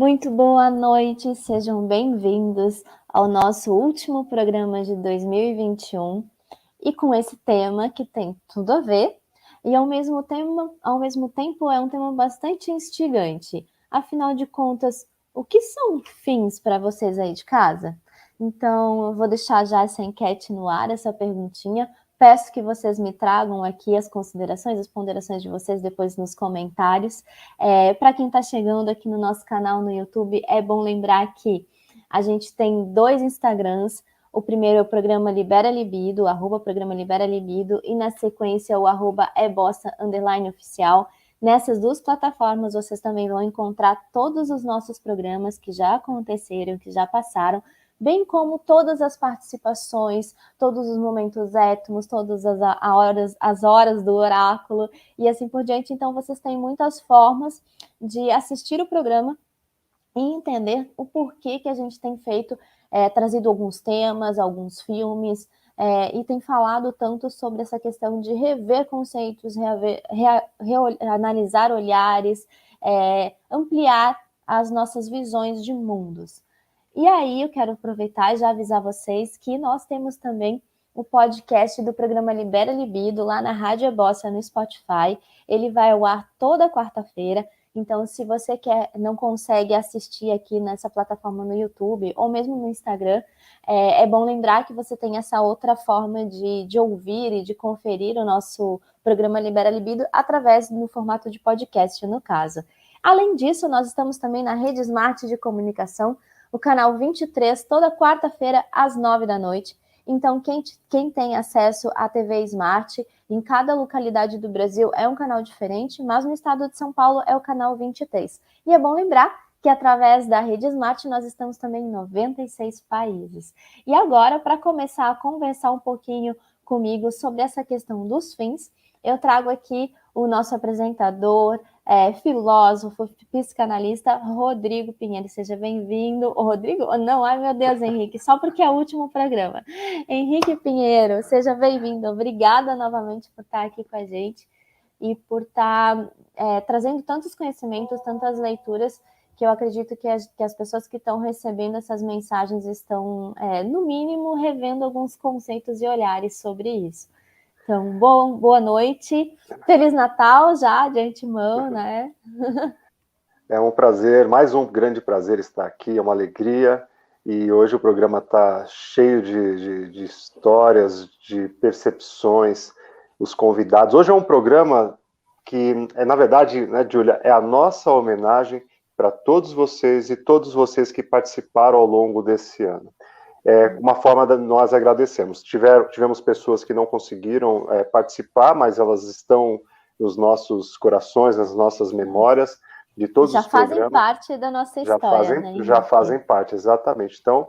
Muito boa noite, sejam bem-vindos ao nosso último programa de 2021 e com esse tema que tem tudo a ver e ao mesmo tempo é um tema bastante instigante. Afinal de contas, o que são fins para vocês aí de casa? Então, eu vou deixar já essa enquete no ar, essa perguntinha. Peço que vocês me tragam aqui as considerações, as ponderações de vocês depois nos comentários. Para quem está chegando aqui no nosso canal no YouTube, é bom lembrar que a gente tem 2 Instagrams. O primeiro é o programa Libera Libido, @programa Libera Libido, e na sequência o @ebossa_oficial. Nessas 2 plataformas vocês também vão encontrar todos os nossos programas que já aconteceram, que já passaram, bem como todas as participações, todos os momentos étmos, todas as horas do oráculo e assim por diante. Então, vocês têm muitas formas de assistir o programa e entender o porquê que a gente tem feito, trazido alguns temas, alguns filmes, e tem falado tanto sobre essa questão de rever conceitos, analisar olhares, ampliar as nossas visões de mundos. E aí eu quero aproveitar e já avisar vocês que nós temos também o podcast do programa Libera Libido lá na Rádio Ebossa no Spotify. Ele vai ao ar toda quarta-feira. Então, se você não consegue assistir aqui nessa plataforma no YouTube ou mesmo no Instagram, é bom lembrar que você tem essa outra forma de ouvir e de conferir o nosso programa Libera Libido através do formato de podcast, no caso. Além disso, nós estamos também na Rede Smart de Comunicação, o canal 23, toda quarta-feira, às 9 da noite. Então, quem tem acesso à TV Smart, em cada localidade do Brasil é um canal diferente, mas no estado de São Paulo é o canal 23. E é bom lembrar que através da Rede Smart nós estamos também em 96 países. E agora, para começar a conversar um pouquinho comigo sobre essa questão dos fins, eu trago aqui o nosso apresentador, filósofo, psicanalista, Rodrigo Pinheiro. Seja bem-vindo. Rodrigo? Não, ai meu Deus, Henrique, só porque é o último programa. Henrique Pinheiro, seja bem-vindo. Obrigada novamente por estar aqui com a gente e por estar trazendo tantos conhecimentos, tantas leituras, que eu acredito que as pessoas que estão recebendo essas mensagens estão, no mínimo, revendo alguns conceitos e olhares sobre isso. Então, boa noite, Feliz Natal já, de antemão, né? É um prazer, mais um grande prazer estar aqui, é uma alegria, e hoje o programa está cheio de histórias, de percepções, os convidados. Hoje é um programa que, na verdade, né, Júlia, é a nossa homenagem para todos vocês e todos vocês que participaram ao longo desse ano. É uma forma de nós agradecermos. Tivemos pessoas que não conseguiram participar, mas elas estão nos nossos corações, nas nossas memórias, de todos os programas. Já fazem parte da nossa história, né? Já fazem parte, exatamente. Então,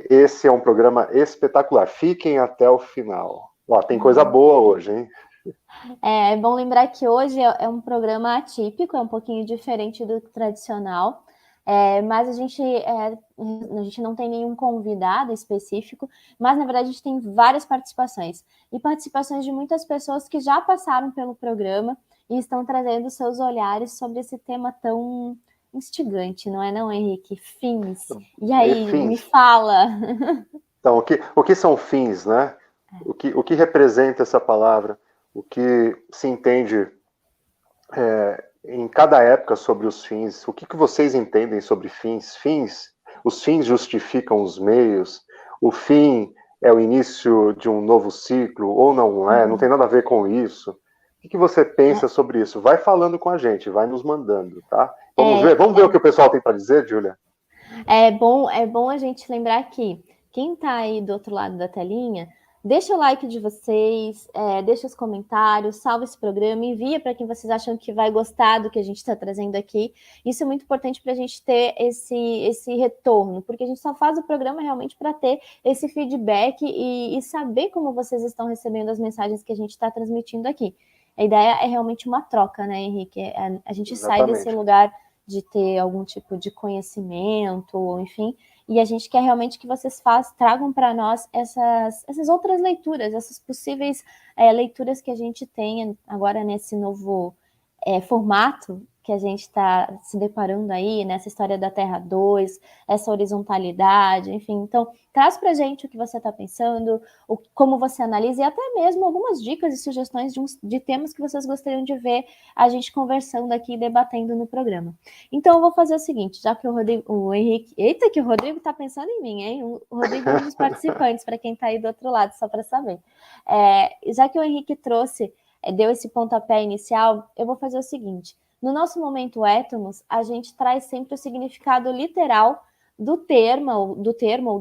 esse é um programa espetacular. Fiquem até o final. Ó, tem coisa boa hoje, hein? É bom lembrar que hoje é um programa atípico, é um pouquinho diferente do tradicional. Mas a gente não tem nenhum convidado específico, mas na verdade a gente tem várias participações, e participações de muitas pessoas que já passaram pelo programa e estão trazendo seus olhares sobre esse tema tão instigante, não é não, Henrique? Fins. E aí, fins. Me fala. Então, o que são fins, né? O que representa essa palavra? O que se entende em cada época sobre os fins? O que vocês entendem sobre fins? Os fins justificam os meios? O fim é o início de um novo ciclo ou não é? Não tem nada a ver com isso. O que você pensa sobre isso? Vai falando com a gente, vai nos mandando, tá? Vamos ver o que o pessoal tem para dizer, Júlia? É bom a gente lembrar que quem está aí do outro lado da telinha, deixa o like de vocês, deixa os comentários, salva esse programa, envia para quem vocês acham que vai gostar do que a gente está trazendo aqui. Isso é muito importante para a gente ter esse retorno, porque a gente só faz o programa realmente para ter esse feedback e saber como vocês estão recebendo as mensagens que a gente está transmitindo aqui. A ideia é realmente uma troca, né, Henrique? A gente sai desse lugar de ter algum tipo de conhecimento, enfim, e a gente quer realmente que vocês tragam para nós essas outras leituras, essas possíveis leituras que a gente tenha agora nesse novo formato que a gente está se deparando aí, nessa história da Terra 2, essa horizontalidade, enfim. Então, traz para a gente o que você está pensando, como você analisa, e até mesmo algumas dicas e sugestões de temas que vocês gostariam de ver a gente conversando aqui, debatendo no programa. Então, eu vou fazer o seguinte, já que o Henrique... Eita, que o Rodrigo está pensando em mim, hein? O Rodrigo é um dos participantes, para quem está aí do outro lado, só para saber. Já que o Henrique deu esse pontapé inicial, eu vou fazer o seguinte. No nosso momento Étomos, a gente traz sempre o significado literal do termo ou do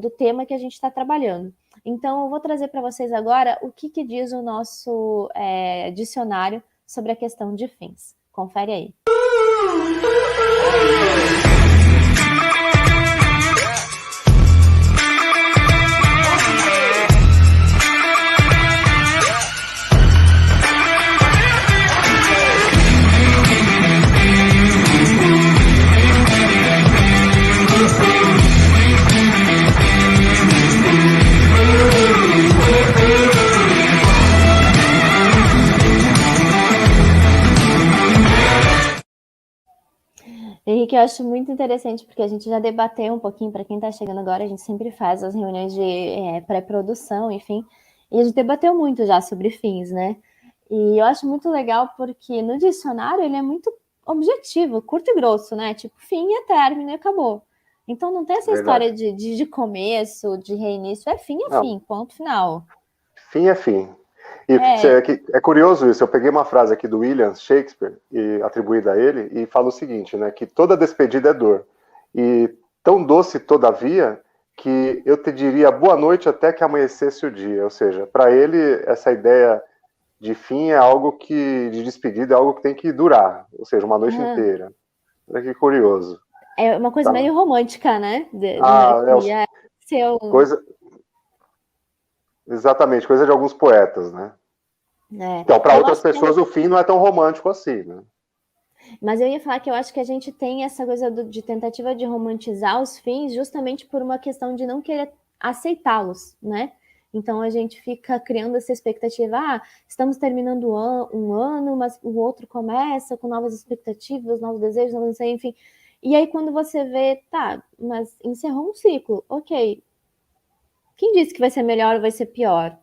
tema que a gente está trabalhando. Então, eu vou trazer para vocês agora o que diz o nosso dicionário sobre a questão de fins. Confere aí. Henrique, eu acho muito interessante, porque a gente já debateu um pouquinho, para quem está chegando agora, a gente sempre faz as reuniões de pré-produção, enfim, e a gente debateu muito já sobre fins, né? E eu acho muito legal, porque no dicionário ele é muito objetivo, curto e grosso, né? Tipo, fim é término e acabou. Então não tem essa história de começo, de reinício, fim, ponto final. Fim é fim. E é curioso isso, eu peguei uma frase aqui do William Shakespeare, atribuída a ele, e fala o seguinte, né, que toda despedida é dor. E tão doce, todavia, que eu te diria boa noite até que amanhecesse o dia. Ou seja, para ele, essa ideia de fim é algo de despedida, é algo que tem que durar. Ou seja, uma noite inteira. Olha que curioso. É uma coisa meio romântica, né? Exatamente, coisa de alguns poetas, né? Então, para outras pessoas, o fim não é tão romântico assim, né? Mas eu ia falar que eu acho que a gente tem essa coisa de tentativa de romantizar os fins justamente por uma questão de não querer aceitá-los, né? Então a gente fica criando essa expectativa, estamos terminando um ano, mas o outro começa com novas expectativas, novos desejos, novos, enfim. E aí quando você vê, mas encerrou um ciclo, ok. Quem disse que vai ser melhor ou vai ser pior?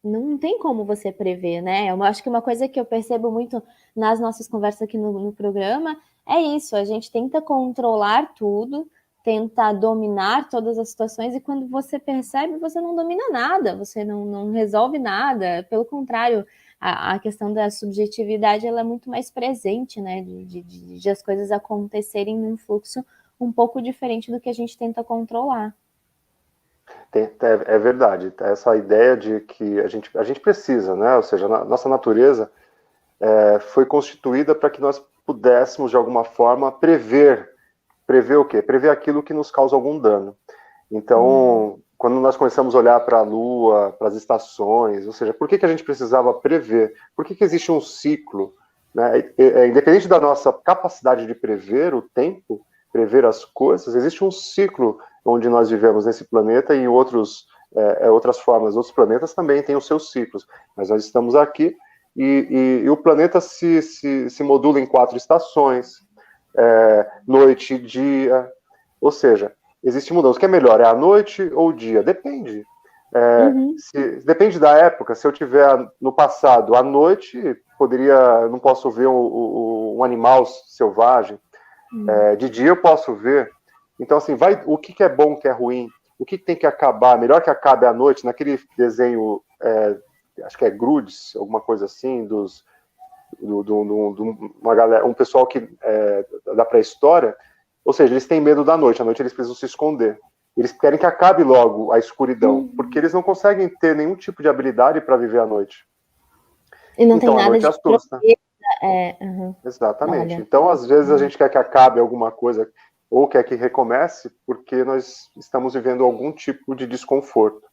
Não tem como você prever, né? Eu acho que uma coisa que eu percebo muito nas nossas conversas aqui no programa é isso, a gente tenta controlar tudo, tenta dominar todas as situações, e quando você percebe, você não domina nada, você não resolve nada, pelo contrário, a questão da subjetividade ela é muito mais presente, né? De as coisas acontecerem num fluxo um pouco diferente do que a gente tenta controlar. É verdade, essa ideia de que a gente precisa, né? Ou seja, a nossa natureza foi constituída para que nós pudéssemos, de alguma forma, prever o quê? Prever aquilo que nos causa algum dano. Então, quando nós começamos a olhar para a Lua, para as estações, ou seja, por que a gente precisava prever? Por que existe um ciclo? Né? Independente da nossa capacidade de prever o tempo, prever as coisas, existe um ciclo onde nós vivemos nesse planeta, e outras formas, outros planetas também têm os seus ciclos, mas nós estamos aqui e o planeta se modula em 4 estações, noite e dia, ou seja, existe mudança. O que é melhor, é a noite ou o dia? Depende. Depende da época. Se eu tiver no passado, à noite, não posso ver um animal selvagem. De dia eu posso ver. Então, assim, o que é bom, o que é ruim, o que tem que acabar, melhor que acabe à noite, naquele desenho, acho que é Grudes, alguma coisa assim, uma galera, um pessoal da pré-história, ou seja, eles têm medo da noite, à noite eles precisam se esconder. Eles querem que acabe logo a escuridão, porque eles não conseguem ter nenhum tipo de habilidade para viver à noite. E não tem nada de assusta. Exatamente. Olha. Então, às vezes, a gente quer que acabe alguma coisa, ou quer que recomece, porque nós estamos vivendo algum tipo de desconforto.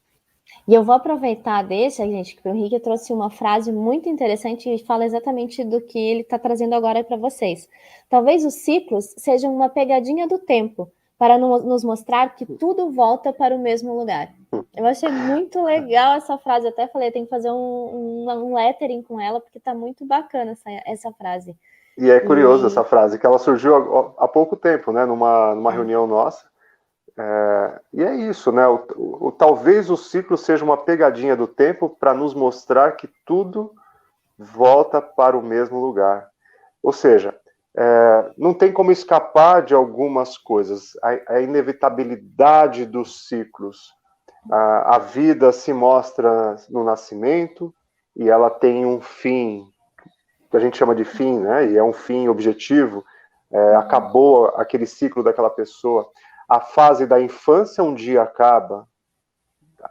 E eu vou aproveitar gente, que o Henrique trouxe uma frase muito interessante e fala exatamente do que ele está trazendo agora para vocês. Talvez os ciclos sejam uma pegadinha do tempo, para nos mostrar que tudo volta para o mesmo lugar. Eu achei muito legal essa frase, até falei, tem que fazer um lettering com ela, porque está muito bacana essa frase. E é curioso essa E frase, que ela surgiu há pouco tempo, né, numa reunião nossa. E é isso, né? Talvez o ciclo seja uma pegadinha do tempo para nos mostrar que tudo volta para o mesmo lugar. Ou seja, não tem como escapar de algumas coisas. A inevitabilidade dos ciclos. A vida se mostra no nascimento e ela tem um fim, que a gente chama de fim, né? E é um fim objetivo. Acabou aquele ciclo daquela pessoa. A fase da infância um dia acaba,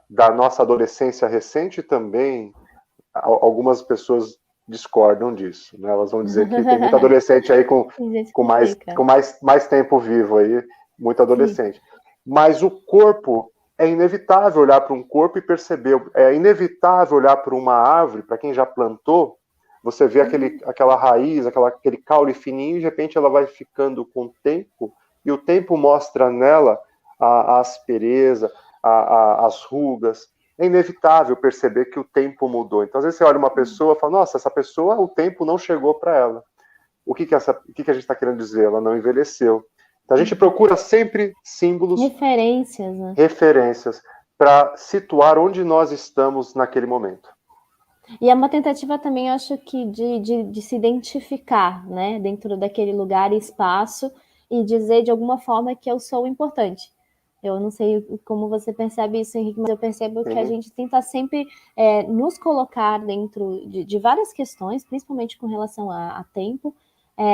da nossa adolescência recente também. Algumas pessoas discordam disso, né? Elas vão dizer que tem muito adolescente aí tem gente com, que mais, fica. com mais tempo vivo aí, muito Sim. adolescente. Mas o corpo, é inevitável olhar para um corpo e perceber, é inevitável olhar para uma árvore, para quem já plantou, você vê aquela raiz, aquele caule fininho, e de repente ela vai ficando com o tempo, e o tempo mostra nela a aspereza, as rugas. É inevitável perceber que o tempo mudou. Então, às vezes você olha uma pessoa e fala, nossa, essa pessoa, o tempo não chegou para ela. O que a gente está querendo dizer? Ela não envelheceu. Então, a gente procura sempre símbolos, Referências, né? referências, para situar onde nós estamos naquele momento. E é uma tentativa também, eu acho que, de se identificar, né, dentro daquele lugar e espaço e dizer de alguma forma que eu sou importante. Eu não sei como você percebe isso, Henrique, mas eu percebo que a Uhum. gente tenta sempre nos colocar dentro de várias questões, principalmente com relação a tempo,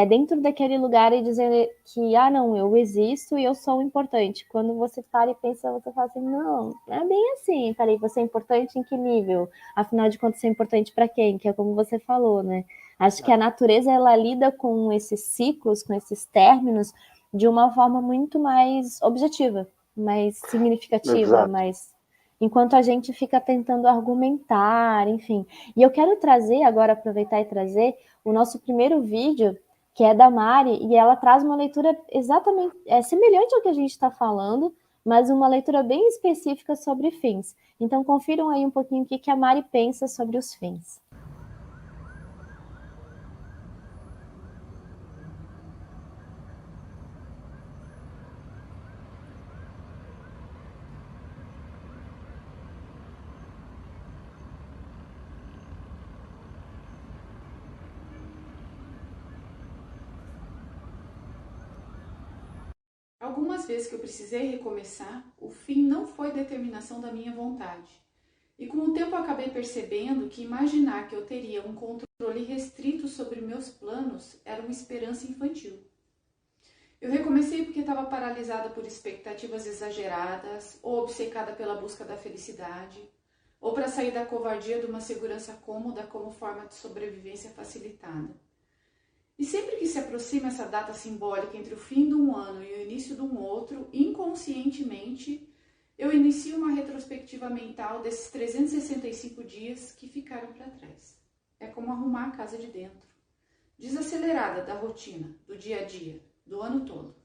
dentro daquele lugar e dizer que, não, eu existo e eu sou importante. Quando você para e pensa, você fala assim, não é bem assim. Peraí, você é importante em que nível? Afinal de contas, você é importante para quem? Que é como você falou, né? Acho que a natureza, ela lida com esses ciclos, com esses términos, de uma forma muito mais objetiva, mais significativa, Exato. mais... Enquanto a gente fica tentando argumentar, enfim. E eu quero trazer, agora aproveitar e trazer o nosso primeiro vídeo, que é da Mari, e ela traz uma leitura exatamente semelhante ao que a gente está falando, mas uma leitura bem específica sobre fins. Então, confiram aí um pouquinho o que a Mari pensa sobre os fins. Algumas vezes que eu precisei recomeçar, o fim não foi determinação da minha vontade. E com o tempo eu acabei percebendo que imaginar que eu teria um controle restrito sobre meus planos era uma esperança infantil. Eu recomecei porque estava paralisada por expectativas exageradas, ou obcecada pela busca da felicidade, ou para sair da covardia de uma segurança cômoda como forma de sobrevivência facilitada. E sempre que se aproxima essa data simbólica entre o fim de um ano e o início de um outro, inconscientemente, eu inicio uma retrospectiva mental desses 365 dias que ficaram para trás. É como arrumar a casa de dentro, desacelerada da rotina, do dia a dia, do ano todo.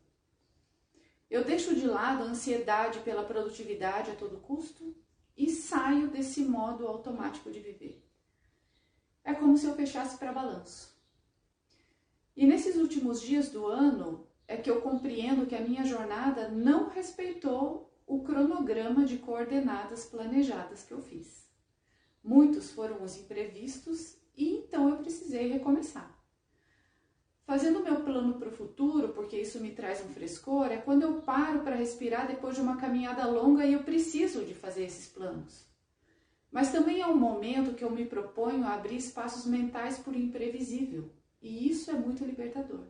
Eu deixo de lado a ansiedade pela produtividade a todo custo e saio desse modo automático de viver. É como se eu fechasse para balanço. E nesses últimos dias do ano é que eu compreendo que a minha jornada não respeitou o cronograma de coordenadas planejadas que eu fiz. Muitos foram os imprevistos e então eu precisei recomeçar. Fazendo meu plano para o futuro, porque isso me traz um frescor, é quando eu paro para respirar depois de uma caminhada longa e eu preciso de fazer esses planos. Mas também é um momento que eu me proponho a abrir espaços mentais por imprevisível. E isso é muito libertador.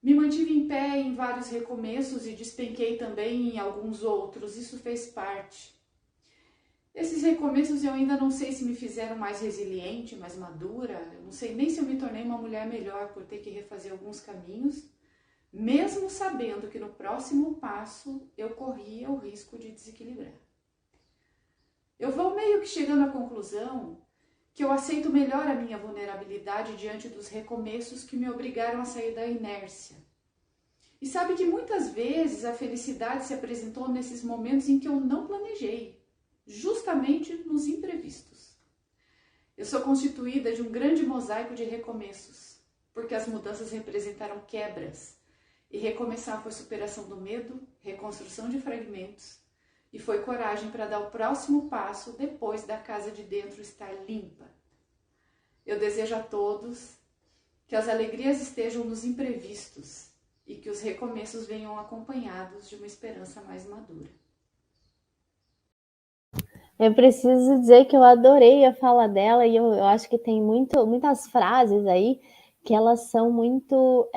Me mantive em pé em vários recomeços e despenquei também em alguns outros. Isso fez parte. Esses recomeços eu ainda não sei se me fizeram mais resiliente, mais madura. Eu não sei nem se eu me tornei uma mulher melhor por ter que refazer alguns caminhos, mesmo sabendo que no próximo passo eu corria o risco de desequilibrar. Eu vou meio que chegando à conclusão que eu aceito melhor a minha vulnerabilidade diante dos recomeços que me obrigaram a sair da inércia. E sabe que muitas vezes a felicidade se apresentou nesses momentos em que eu não planejei, justamente nos imprevistos. Eu sou constituída de um grande mosaico de recomeços, porque as mudanças representaram quebras, e recomeçar foi superação do medo, reconstrução de fragmentos, e foi coragem para dar o próximo passo depois da casa de dentro estar limpa. Eu desejo a todos que as alegrias estejam nos imprevistos e que os recomeços venham acompanhados de uma esperança mais madura. Eu preciso dizer que eu adorei a fala dela e eu acho que tem muitas frases aí que elas são muito...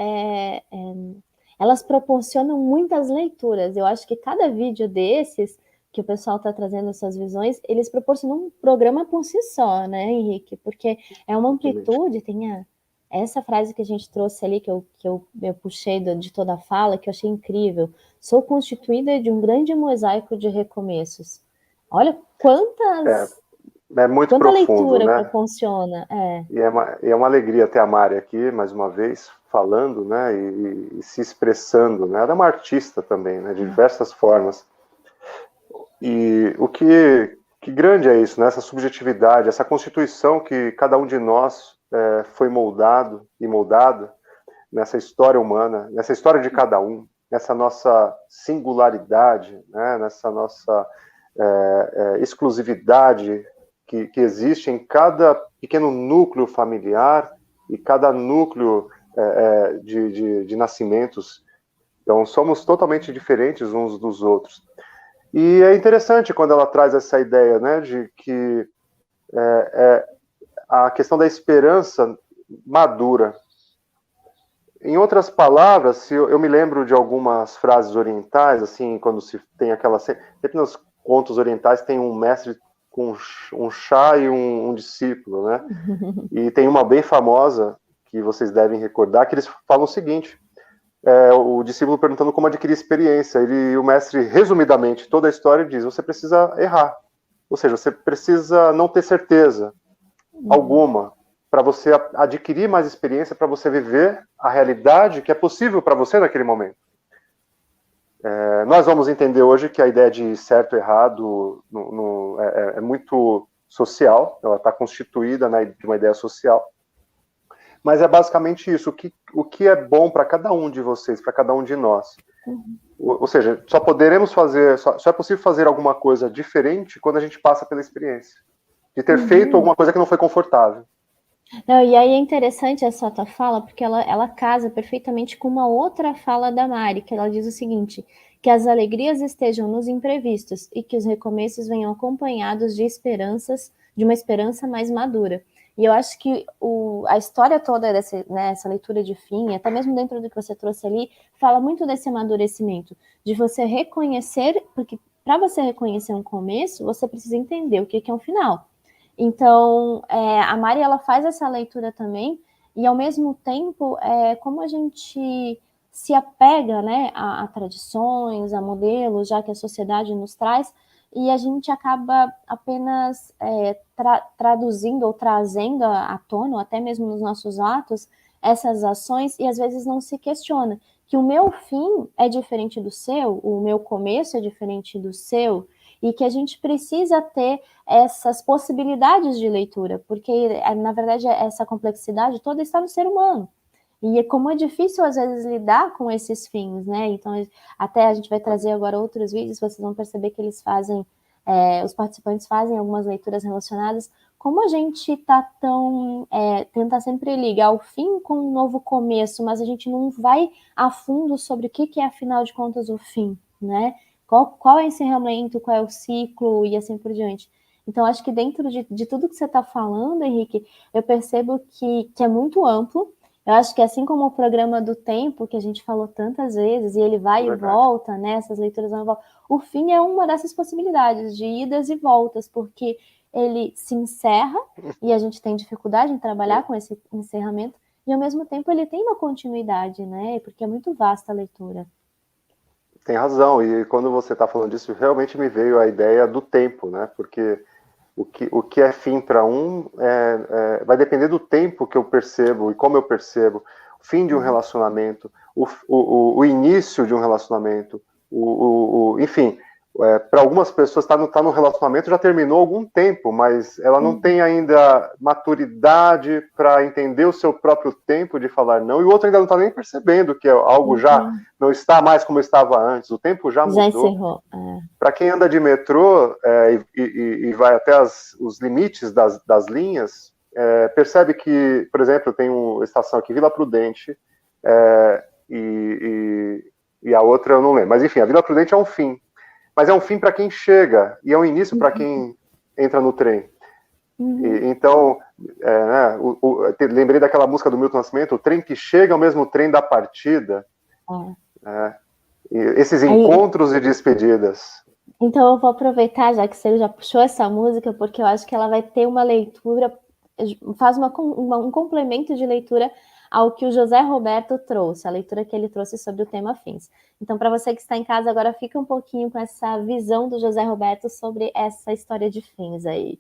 elas proporcionam muitas leituras. Eu acho que cada vídeo desses que o pessoal está trazendo suas visões, eles proporcionam um programa por si só, né, Henrique? Porque é uma amplitude, tem essa frase que a gente trouxe ali, que eu puxei de toda a fala, que eu achei incrível. Sou constituída de um grande mosaico de recomeços. Olha muito quanta profundo, leitura né? Proporciona. E é uma alegria ter a Mari aqui, mais uma vez, falando, né, e se expressando, né? Ela é uma artista também, né, de diversas formas. E o que grande é isso, né? Essa subjetividade, essa constituição que cada um de nós foi moldado e moldada nessa história humana, nessa história de cada um, nessa nossa singularidade, né? Nessa nossa exclusividade que existe em cada pequeno núcleo familiar e cada núcleo de nascimentos. Então, somos totalmente diferentes uns dos outros. E é interessante quando ela traz essa ideia, né, de que a questão da esperança madura. Em outras palavras, se eu me lembro de algumas frases orientais, assim, quando se tem aquela... Sempre nos contos orientais tem um mestre com um chá e um discípulo, né? E tem uma bem famosa, que vocês devem recordar, que eles falam o seguinte... o discípulo perguntando como adquirir experiência. O mestre, resumidamente, toda a história diz: você precisa errar. Ou seja, você precisa não ter certeza alguma para você adquirir mais experiência, para você viver a realidade que é possível para você naquele momento. Nós vamos entender hoje que a ideia de certo e errado é muito social, ela está constituída, né, de uma ideia social. Mas é basicamente isso, o que é bom para cada um de vocês, para cada um de nós. Ou seja, só é possível fazer alguma coisa diferente quando a gente passa pela experiência. De ter feito alguma coisa que não foi confortável. Não, e aí é interessante essa tua fala, porque ela casa perfeitamente com uma outra fala da Mari, que ela diz o seguinte, que as alegrias estejam nos imprevistos e que os recomeços venham acompanhados de uma esperança mais madura. E eu acho que a história toda essa leitura de fim, até mesmo dentro do que você trouxe ali, fala muito desse amadurecimento, de você reconhecer, porque para você reconhecer um começo, você precisa entender o que é um final. Então, a Mari, ela faz essa leitura também, e ao mesmo tempo, como a gente se apega, né, a tradições, a modelos, já que a sociedade nos traz, e a gente acaba apenas traduzindo ou trazendo à tona, ou até mesmo nos nossos atos, essas ações, e às vezes não se questiona que o meu fim é diferente do seu, o meu começo é diferente do seu, e que a gente precisa ter essas possibilidades de leitura, porque, na verdade, essa complexidade toda está no ser humano. E como é difícil, às vezes, lidar com esses fins, né? Então, até a gente vai trazer agora outros vídeos, vocês vão perceber que eles fazem, os participantes fazem algumas leituras relacionadas. Como a gente tenta sempre ligar o fim com um novo começo, mas a gente não vai a fundo sobre o que é, afinal de contas, o fim, né? Qual é o encerramento, qual é o ciclo e assim por diante. Então, acho que dentro de tudo que você está falando, Henrique, eu percebo que é muito amplo. Eu acho que assim como o programa do tempo, que a gente falou tantas vezes, e ele vai e volta, né? Essas leituras vão e voltam. O fim é uma dessas possibilidades de idas e voltas, porque ele se encerra, e a gente tem dificuldade em trabalhar com esse encerramento, e ao mesmo tempo ele tem uma continuidade, né? Porque é muito vasta a leitura. Tem razão, e quando você está falando disso, realmente me veio a ideia do tempo, né? Porque o que é fim para um vai depender do tempo que eu percebo e como eu percebo. O fim de um relacionamento, o início de um relacionamento, enfim, para algumas pessoas tá no relacionamento, já terminou há algum tempo, mas ela não tem ainda maturidade para entender o seu próprio tempo de falar não, e o outro ainda não está nem percebendo que algo já não está mais como estava antes, o tempo já mudou. Já encerrou. Para quem anda de metrô e vai até os limites das linhas, percebe que, por exemplo, tem uma estação aqui, Vila Prudente, e a outra eu não lembro, mas enfim, a Vila Prudente é um fim. Mas é um fim para quem chega, e é um início para quem entra no trem. Então, lembrei daquela música do Milton Nascimento, o trem que chega é o mesmo trem da partida. E esses encontros e despedidas. Então eu vou aproveitar, já que você já puxou essa música, porque eu acho que ela vai ter uma leitura, faz um complemento de leitura ao que o José Roberto trouxe, a leitura que ele trouxe sobre o tema fins. Então, para você que está em casa agora, fica um pouquinho com essa visão do José Roberto sobre essa história de fins aí.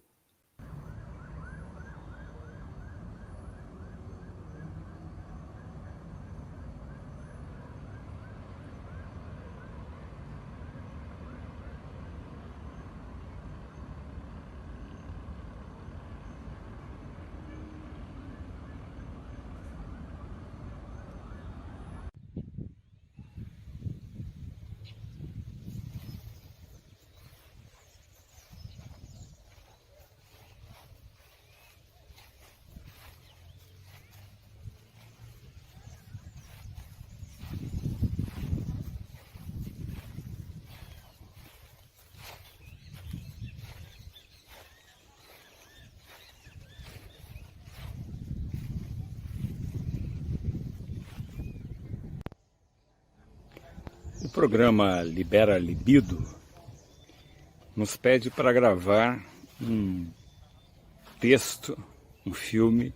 O programa Libera Libido nos pede para gravar um texto, um filme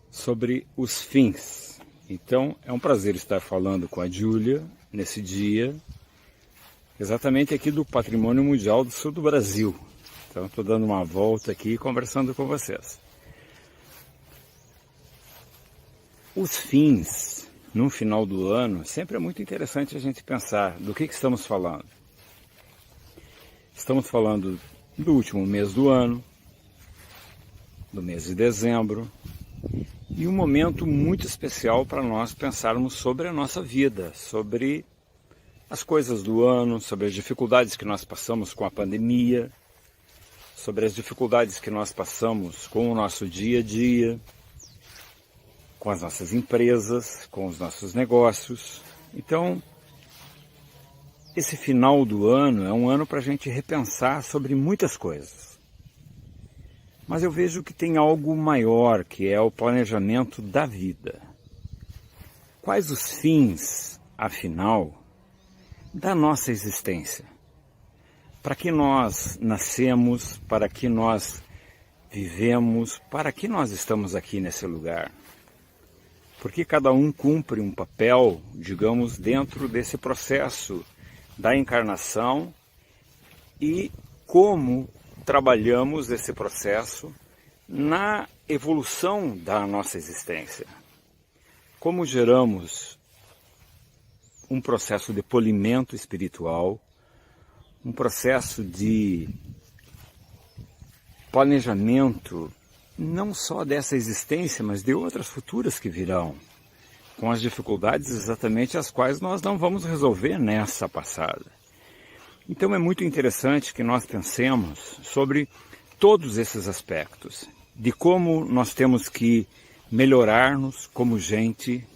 sobre os fins. Então é um prazer estar falando com a Júlia nesse dia, exatamente aqui do Patrimônio Mundial do Sul do Brasil. Então estou dando uma volta aqui e conversando com vocês. Os fins, no final do ano, sempre é muito interessante a gente pensar do que estamos falando. Estamos falando do último mês do ano, do mês de dezembro, e um momento muito especial para nós pensarmos sobre a nossa vida, sobre as coisas do ano, sobre as dificuldades que nós passamos com a pandemia, sobre as dificuldades que nós passamos com o nosso dia a dia, com as nossas empresas, com os nossos negócios. Então, esse final do ano é um ano para a gente repensar sobre muitas coisas. Mas eu vejo que tem algo maior, que é o planejamento da vida. Quais os fins, afinal, da nossa existência? Para que nós nascemos, para que nós vivemos, para que nós estamos aqui nesse lugar? Porque cada um cumpre um papel, digamos, dentro desse processo da encarnação e como trabalhamos esse processo na evolução da nossa existência. Como geramos um processo de polimento espiritual, um processo de planejamento não só dessa existência, mas de outras futuras que virão, com as dificuldades exatamente as quais nós não vamos resolver nessa passada. Então é muito interessante que nós pensemos sobre todos esses aspectos, de como nós temos que melhorar-nos como gente,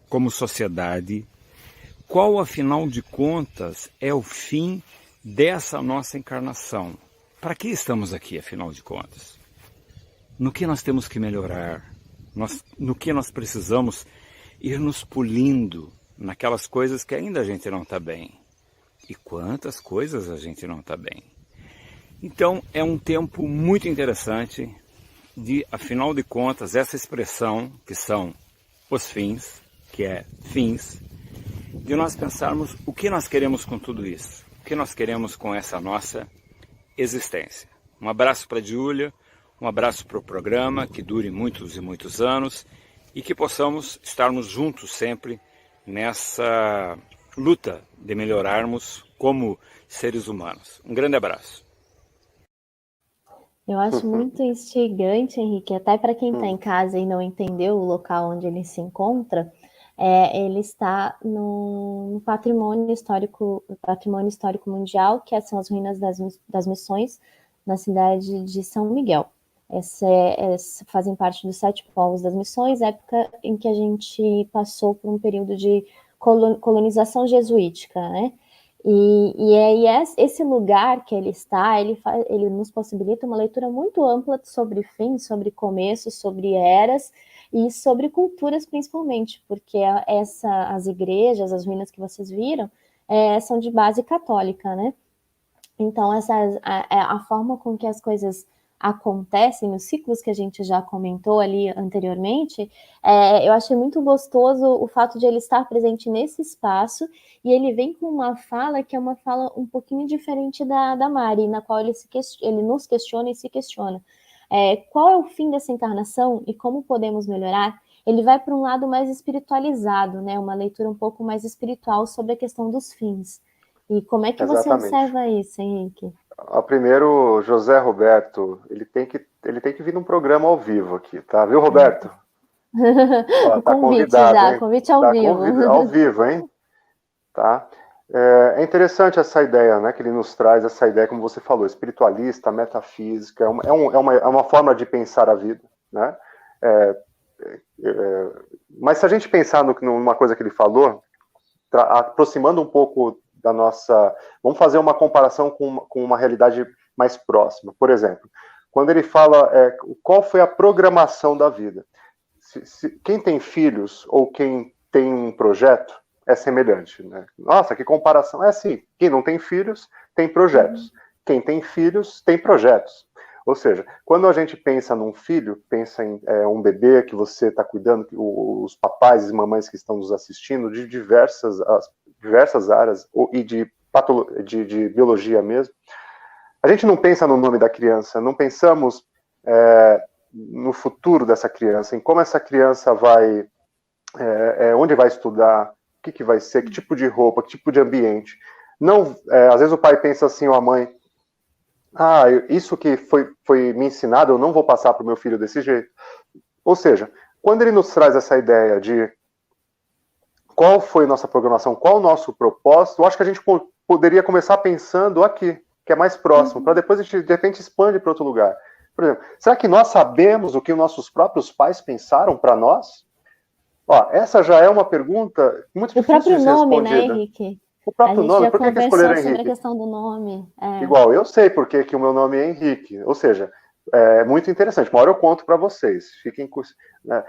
como sociedade, qual afinal de contas é o fim dessa nossa encarnação. Para que estamos aqui, afinal de contas? No que nós temos que melhorar, no que nós precisamos ir nos polindo naquelas coisas que ainda a gente não está bem. E quantas coisas a gente não está bem. Então é um tempo muito interessante de, afinal de contas, essa expressão que são os fins, que é fins, de nós pensarmos o que nós queremos com tudo isso, o que nós queremos com essa nossa existência. Um abraço para a Júlia. Um abraço para o programa, que dure muitos e muitos anos e que possamos estarmos juntos sempre nessa luta de melhorarmos como seres humanos. Um grande abraço. Eu acho muito instigante, Henrique, até para quem está em casa e não entendeu o local onde ele se encontra, ele está no patrimônio histórico mundial, que são as ruínas das missões, na cidade de São Miguel. Fazem parte dos 7 povos das missões, época em que a gente passou por um período de colonização jesuítica, né? E aí esse lugar que ele está, ele nos possibilita uma leitura muito ampla sobre fim, sobre começos, sobre eras e sobre culturas principalmente, porque as igrejas, as ruínas que vocês viram, são de base católica, né? Então a forma com que as coisas acontecem, os ciclos que a gente já comentou ali anteriormente, eu achei muito gostoso o fato de ele estar presente nesse espaço, e ele vem com uma fala que é uma fala um pouquinho diferente da Mari, na qual ele nos questiona e se questiona. Qual é o fim dessa encarnação e como podemos melhorar? Ele vai para um lado mais espiritualizado, né? Uma leitura um pouco mais espiritual sobre a questão dos fins. E como é que você observa isso, Henrique? Primeiro, José Roberto, ele tem que vir num programa ao vivo aqui, tá? Viu, Roberto? Ó, tá convidado, já, hein? Convite ao vivo. Ao vivo, hein? Tá? É interessante essa ideia, né, que ele nos traz, essa ideia, como você falou, espiritualista, metafísica, é uma forma de pensar a vida, né? Mas se a gente pensar numa coisa que ele falou, aproximando um pouco da nossa... Vamos fazer uma comparação com uma realidade mais próxima. Por exemplo, quando ele fala qual foi a programação da vida. Quem tem filhos ou quem tem um projeto é semelhante, né? Nossa, que comparação. É assim, quem não tem filhos tem projetos. Quem tem filhos tem projetos. Ou seja, quando a gente pensa num filho, pensa em um bebê que você está cuidando, os papais e mamães que estão nos assistindo, de diversas áreas, e de biologia mesmo, a gente não pensa no nome da criança, não pensamos no futuro dessa criança, em como essa criança vai, onde vai estudar, o que vai ser, que tipo de roupa, que tipo de ambiente. Não, às vezes o pai pensa assim, ou a mãe, isso que foi me ensinado, eu não vou passar para o meu filho desse jeito. Ou seja, quando ele nos traz essa ideia de qual foi nossa programação, qual o nosso propósito, eu acho que a gente poderia começar pensando aqui, que é mais próximo, para depois a gente, de repente, expande para outro lugar. Por exemplo, será que nós sabemos o que os nossos próprios pais pensaram para nós? Essa já é uma pergunta muito difícil de ser respondida. O próprio nome, né, Henrique? O próprio nome, por que escolheram Henrique? Sobre a questão do nome. Igual, eu sei porque que o meu nome é Henrique, ou seja, é muito interessante. Uma hora eu conto para vocês, fiquem com... Né,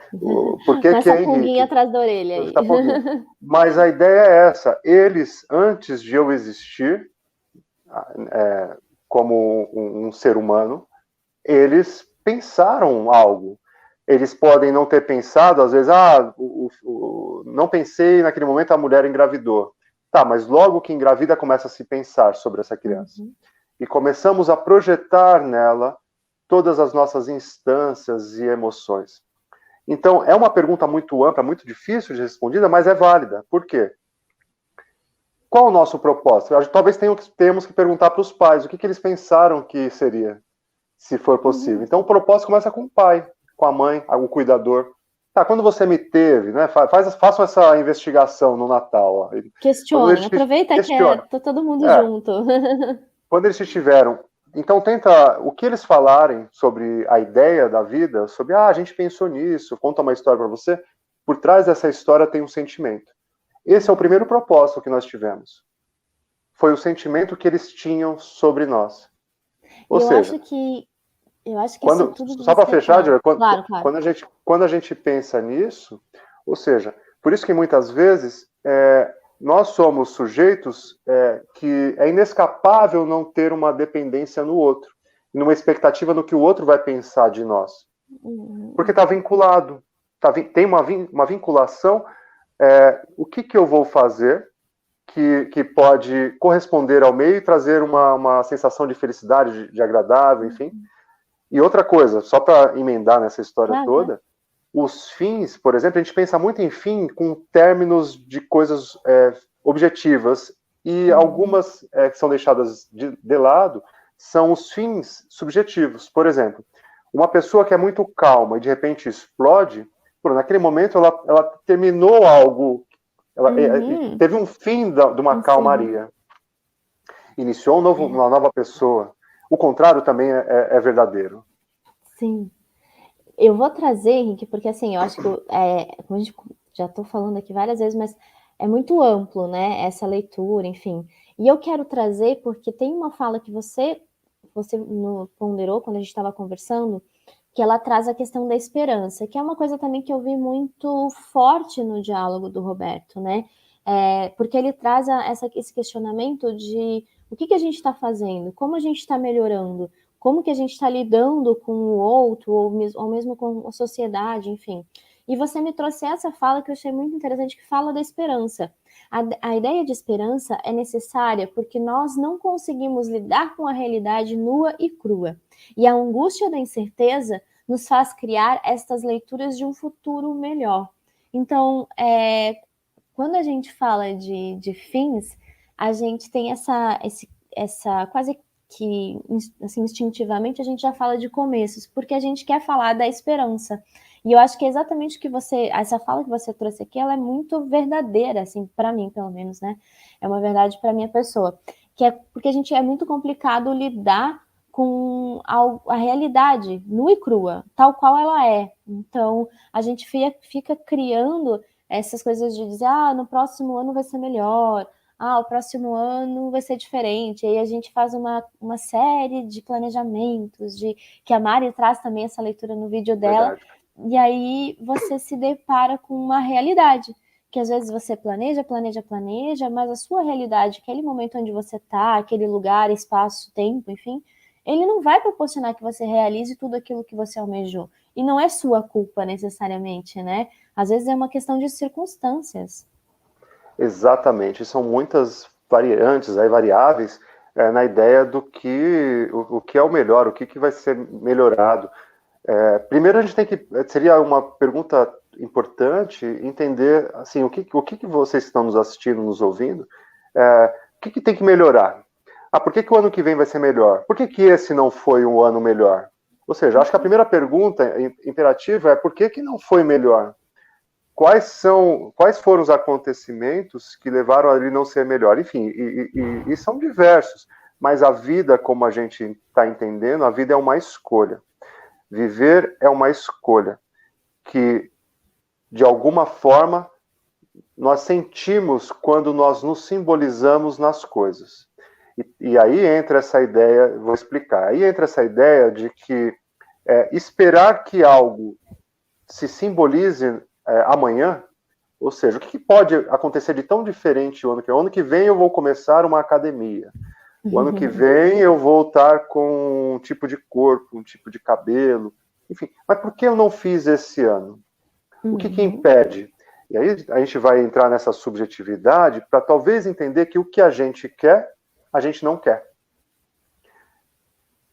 por que que é Henrique? Pulguinha atrás da orelha aí. Mas a ideia é essa, eles, antes de eu existir, como um ser humano, eles pensaram algo. Eles podem não ter pensado, às vezes, não pensei naquele momento, a mulher engravidou. Tá, mas logo que engravida começa a se pensar sobre essa criança. E começamos a projetar nela todas as nossas instâncias e emoções. Então, é uma pergunta muito ampla, muito difícil de respondida, mas é válida. Por quê? Qual o nosso propósito? Talvez tenhamos que perguntar para os pais o que eles pensaram que seria, se for possível. Então, o propósito começa com o pai, com a mãe, o cuidador. Tá, quando você me teve, né? Façam essa investigação no Natal. Ó. Questiona, aproveita que tá todo mundo junto. Quando eles estiveram, então tenta, o que eles falarem sobre a ideia da vida, sobre, a gente pensou nisso, conta uma história para você, por trás dessa história tem um sentimento. Esse é o primeiro propósito que nós tivemos. Foi o sentimento que eles tinham sobre nós. Ou seja, eu acho que quando, isso tudo só para fechar, claro. Quando a gente pensa nisso, ou seja, por isso que muitas vezes nós somos sujeitos que é inescapável não ter uma dependência no outro, numa expectativa no que o outro vai pensar de nós. Porque está vinculado, tem uma vinculação, o que eu vou fazer que pode corresponder ao meio e trazer uma sensação de felicidade, de agradável, enfim. E outra coisa, só para emendar nessa história toda, os fins, por exemplo, a gente pensa muito em fim com términos de coisas objetivas, e algumas que são deixadas de lado são os fins subjetivos. Por exemplo, uma pessoa que é muito calma e de repente explode, naquele momento ela terminou algo, ela teve um fim de uma calmaria, iniciou uma nova pessoa. O contrário também é verdadeiro. Sim. Eu vou trazer, Henrique, porque assim, eu acho que, como a gente já estou falando aqui várias vezes, mas é muito amplo, né, essa leitura, enfim. E eu quero trazer, porque tem uma fala que você ponderou quando a gente estava conversando, que ela traz a questão da esperança, que é uma coisa também que eu vi muito forte no diálogo do Roberto, né? Porque ele traz esse questionamento de o que a gente está fazendo, como a gente está melhorando, como que a gente está lidando com o outro, ou mesmo com a sociedade, enfim. E você me trouxe essa fala que eu achei muito interessante, que fala da esperança. A ideia de esperança é necessária porque nós não conseguimos lidar com a realidade nua e crua. E a angústia da incerteza nos faz criar estas leituras de um futuro melhor. Então, quando a gente fala de fins, a gente tem essa quase que, assim, instintivamente, a gente já fala de começos, porque a gente quer falar da esperança. E eu acho que é exatamente o que essa fala que você trouxe aqui, ela é muito verdadeira, assim, para mim, pelo menos, né? É uma verdade para minha pessoa. Que é porque a gente é muito complicado lidar com a realidade nua e crua, tal qual ela é. Então, a gente fica criando essas coisas de dizer, no próximo ano vai ser melhor, o próximo ano vai ser diferente. Aí a gente faz uma série de planejamentos, que a Mari traz também essa leitura no vídeo dela, verdade. E aí você se depara com uma realidade, que às vezes você planeja, mas a sua realidade, aquele momento onde você está, aquele lugar, espaço, tempo, enfim, ele não vai proporcionar que você realize tudo aquilo que você almejou. E não é sua culpa necessariamente, né? Às vezes é uma questão de circunstâncias. Exatamente, são muitas variantes, variáveis na ideia do que o que é o melhor, o que vai ser melhorado. Primeiro a gente seria uma pergunta importante entender assim, o que vocês estão nos assistindo, nos ouvindo, o que tem que melhorar? Por que o ano que vem vai ser melhor? Por que esse não foi um ano melhor? Ou seja, acho que a primeira pergunta imperativa é por que não foi melhor? Quais foram os acontecimentos que levaram a ele não ser melhor? Enfim, e são diversos, mas a vida, como a gente está entendendo, a vida é uma escolha. Viver é uma escolha que, de alguma forma, nós sentimos quando nós nos simbolizamos nas coisas. E aí entra essa ideia, vou explicar, aí entra essa ideia de que esperar que algo se simbolize amanhã, ou seja, o que pode acontecer de tão diferente o ano que vem? O ano que vem eu vou começar uma academia. O ano que vem eu vou estar com um tipo de corpo, um tipo de cabelo, enfim. Mas por que eu não fiz esse ano? O que impede? E aí a gente vai entrar nessa subjetividade para talvez entender que o que a gente quer, a gente não quer.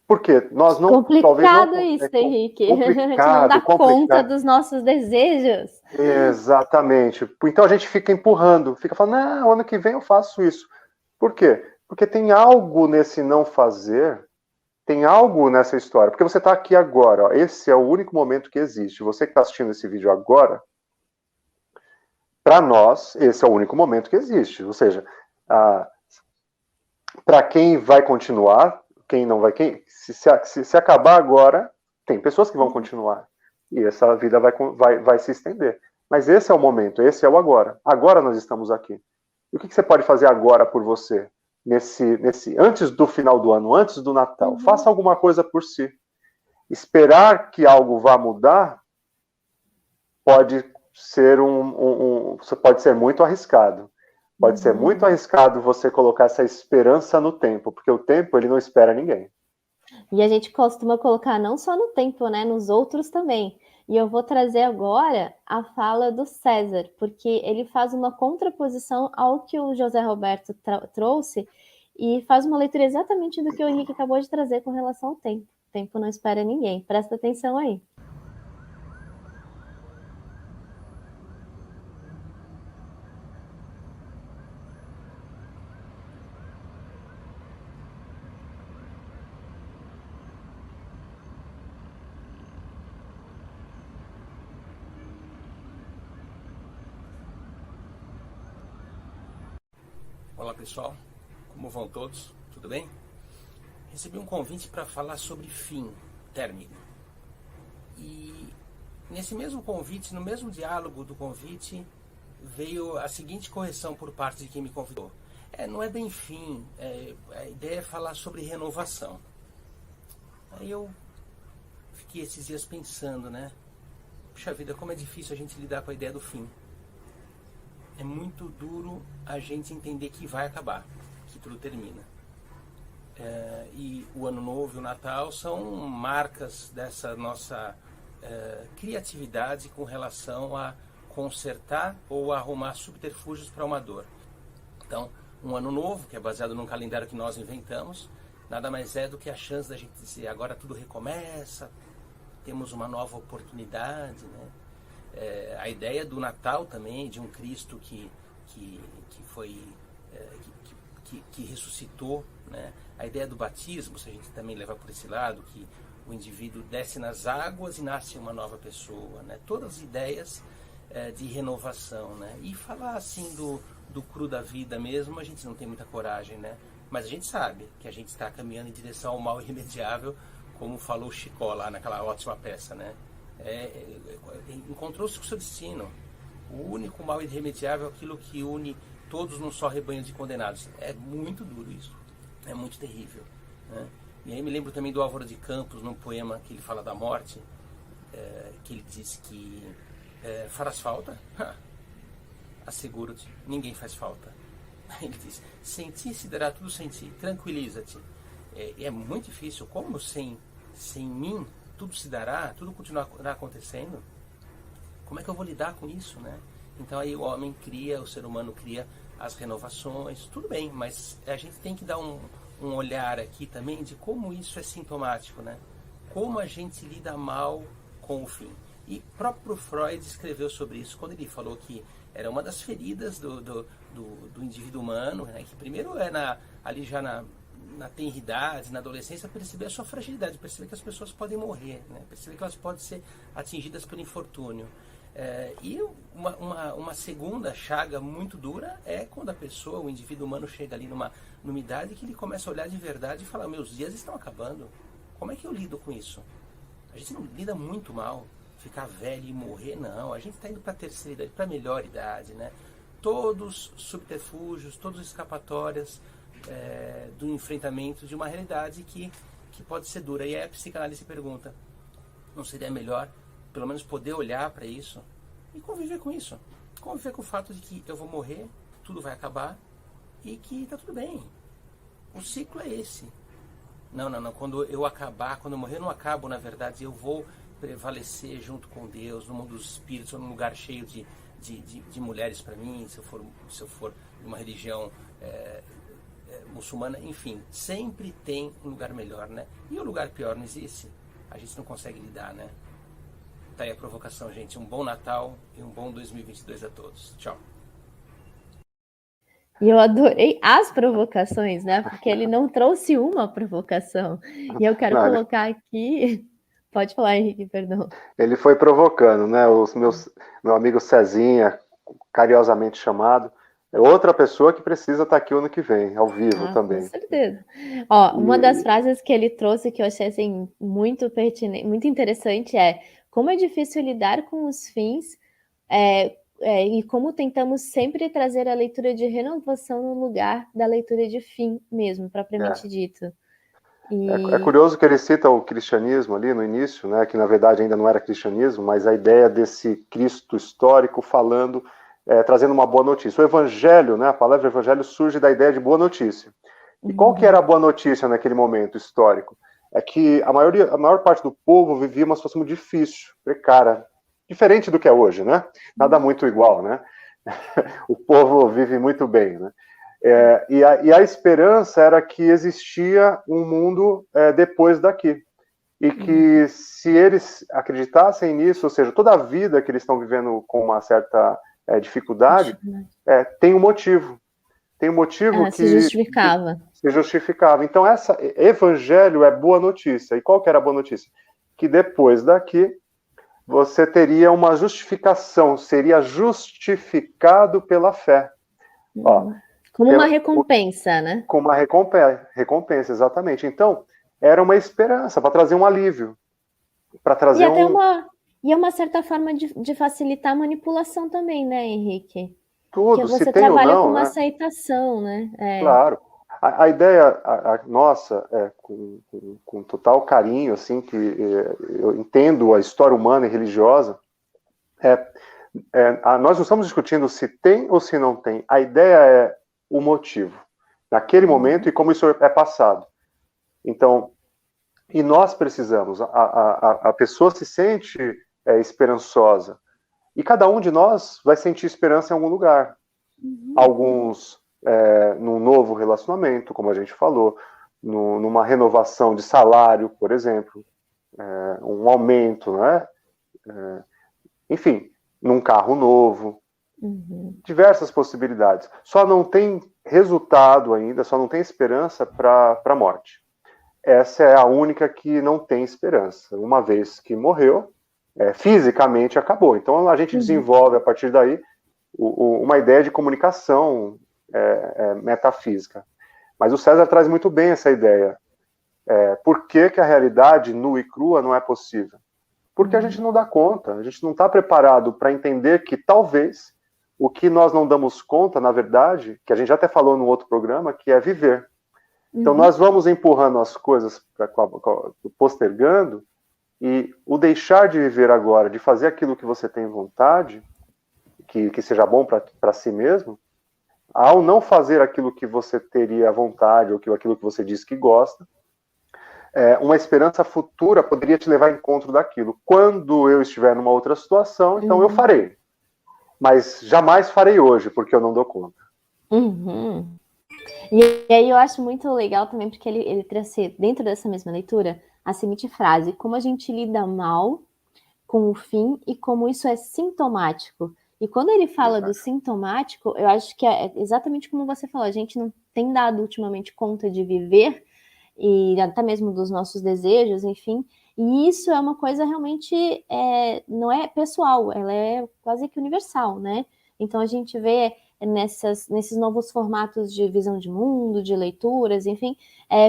Por quê? Nós não... Complicado isso, Henrique. Complicado, a gente não dá conta dos nossos desejos. Exatamente. Então a gente fica empurrando, fica falando, não, ano que vem eu faço isso. Por quê? Porque tem algo nesse não fazer, tem algo nessa história. Porque você está aqui agora, ó, esse é o único momento que existe. Você que está assistindo esse vídeo agora, para nós, esse é o único momento que existe. Ou seja, para quem vai continuar, quem não vai... Se acabar agora, tem pessoas que vão continuar. E essa vida vai se estender. Mas esse é o momento, esse é o agora. Agora nós estamos aqui. E o que você pode fazer agora por você? Antes do final do ano, antes do Natal? Faça alguma coisa por si. Esperar que algo vá mudar pode ser pode ser muito arriscado. Pode ser muito arriscado você colocar essa esperança no tempo, porque o tempo ele não espera ninguém. E a gente costuma colocar não só no tempo, né, nos outros também. E eu vou trazer agora a fala do César, porque ele faz uma contraposição ao que o José Roberto trouxe e faz uma leitura exatamente do que o Henrique acabou de trazer com relação ao tempo. O tempo não espera ninguém. Presta atenção aí. Olá pessoal, como vão todos? Tudo bem? Recebi um convite para falar sobre fim, término. E nesse mesmo convite, no mesmo diálogo do convite, veio a seguinte correção por parte de quem me convidou. Não é bem fim, a ideia é falar sobre renovação. Aí eu fiquei esses dias pensando, né? Puxa vida, como é difícil a gente lidar com a ideia do fim. É muito duro a gente entender que vai acabar, que tudo termina. E o Ano Novo e o Natal são marcas dessa nossa criatividade com relação a consertar ou arrumar subterfúgios para uma dor. Então, um Ano Novo, que é baseado num calendário que nós inventamos, nada mais é do que a chance da gente dizer agora tudo recomeça, temos uma nova oportunidade, né? A ideia do Natal também, de um Cristo que ressuscitou, né? A ideia do batismo, se a gente também levar por esse lado, que o indivíduo desce nas águas e nasce uma nova pessoa, né? Todas as ideias de renovação, né? E falar assim do cru da vida mesmo, a gente não tem muita coragem, né? Mas a gente sabe que a gente está caminhando em direção ao mal irremediável, como falou o Chicó lá naquela ótima peça, né? Encontrou-se com o seu destino. O único mal irremediável é aquilo que une todos num só rebanho de condenados. É muito duro isso. É muito terrível, né? E aí me lembro também do Álvaro de Campos, num poema que ele fala da morte, que ele diz que farás falta? Asseguro-te, ninguém faz falta. Ele diz, sem ti se dará tudo sem ti, tranquiliza-te. É muito difícil, como sem mim tudo se dará, tudo continuará acontecendo? Como é que eu vou lidar com isso, né? Então aí o homem cria, o ser humano cria as renovações, tudo bem, mas a gente tem que dar um olhar aqui também de como isso é sintomático, né? Como a gente lida mal com o fim. E próprio Freud escreveu sobre isso quando ele falou que era uma das feridas do indivíduo humano, né? Que primeiro ali já na tenridade, na adolescência, perceber a sua fragilidade, perceber que as pessoas podem morrer, né? Perceber que elas podem ser atingidas por infortúnio. E uma segunda chaga muito dura é quando a pessoa, o indivíduo humano, chega ali numa idade que ele começa a olhar de verdade e falar, meus dias estão acabando, como é que eu lido com isso? A gente não lida muito mal, ficar velho e morrer, não, a gente está indo para a terceira idade, para a melhor idade, né? Todos subterfúgios, todas escapatórias do enfrentamento de uma realidade que pode ser dura. E aí a psicanálise pergunta, não seria melhor pelo menos poder olhar para isso e conviver com isso, conviver com o fato de que eu vou morrer, tudo vai acabar e que tá tudo bem, o ciclo é esse. Não, quando eu acabar, quando eu morrer, eu não acabo, na verdade, eu vou prevalecer junto com Deus no mundo dos espíritos, num lugar cheio de mulheres para mim, se eu for de uma religião muçulmana, enfim, sempre tem um lugar melhor, né? E o lugar pior não existe, a gente não consegue lidar, né? Tá aí a provocação, gente. Um bom Natal e um bom 2022 a todos. Tchau. E eu adorei as provocações, né? Porque ele não trouxe uma provocação. E eu quero colocar aqui... Pode falar, Henrique, perdão. Ele foi provocando, né? Meu amigo Cezinha, carinhosamente chamado, é outra pessoa que precisa estar aqui o ano que vem, ao vivo também. Com certeza. Uma das frases que ele trouxe que eu achei assim, muito pertinente, muito interessante é como é difícil lidar com os fins e como tentamos sempre trazer a leitura de renovação no lugar da leitura de fim mesmo, propriamente dito. É curioso que ele cita o cristianismo ali no início, né, que na verdade ainda não era cristianismo, mas a ideia desse Cristo histórico falando, trazendo uma boa notícia. O evangelho, né, a palavra evangelho surge da ideia de boa notícia. E qual que era a boa notícia naquele momento histórico? É que a maior parte do povo vivia uma situação muito difícil, precária, diferente do que é hoje, né? Nada muito igual, né? O povo vive muito bem, né? E a esperança era que existia um mundo depois daqui. E que se eles acreditassem nisso, ou seja, toda a vida que eles estão vivendo com uma certa dificuldade, tem um motivo. Tem um motivo que se justificava. Então, evangelho é boa notícia. E qual que era a boa notícia? Que depois daqui, você teria uma justificação, seria justificado pela fé. Como uma recompensa, né? Como uma recompensa, exatamente. Então, era uma esperança para trazer um alívio, para trazer E é uma certa forma de facilitar a manipulação também, né, Henrique? Que tudo, se você tem ou trabalha com não, uma né? aceitação, né? Claro. A ideia nossa, com total carinho, assim, que eu entendo a história humana e religiosa, nós não estamos discutindo se tem ou se não tem. A ideia é o motivo, naquele momento e como isso é passado. Então, e nós precisamos, a pessoa se sente esperançosa, e cada um de nós vai sentir esperança em algum lugar. Alguns num novo relacionamento, como a gente falou, numa renovação de salário, por exemplo, um aumento, né? Enfim, num carro novo, diversas possibilidades. Só não tem resultado ainda, só não tem esperança para a morte. Essa é a única que não tem esperança. Uma vez que morreu, fisicamente acabou. Então a gente desenvolve a partir daí uma ideia de comunicação metafísica. Mas o César traz muito bem essa ideia. Por que a realidade nua e crua não é possível? Porque a gente não dá conta, a gente não está preparado para entender que talvez o que nós não damos conta, na verdade, que a gente já até falou no outro programa, que é viver. Então nós vamos empurrando as coisas, postergando, e o deixar de viver agora, de fazer aquilo que você tem vontade, que seja bom para si mesmo, ao não fazer aquilo que você teria vontade, ou aquilo que você diz que gosta, uma esperança futura poderia te levar ao encontro daquilo. Quando eu estiver numa outra situação, então eu farei. Mas jamais farei hoje, porque eu não dou conta. E aí eu acho muito legal também, porque ele trouxe, dentro dessa mesma leitura, a seguinte frase: como a gente lida mal com o fim e como isso é sintomático. E quando ele fala do sintomático, eu acho que é exatamente como você falou, a gente não tem dado ultimamente conta de viver, e até mesmo dos nossos desejos, enfim, e isso é uma coisa realmente, não é pessoal, ela é quase que universal, né? Então a gente vê nesses novos formatos de visão de mundo, de leituras, enfim,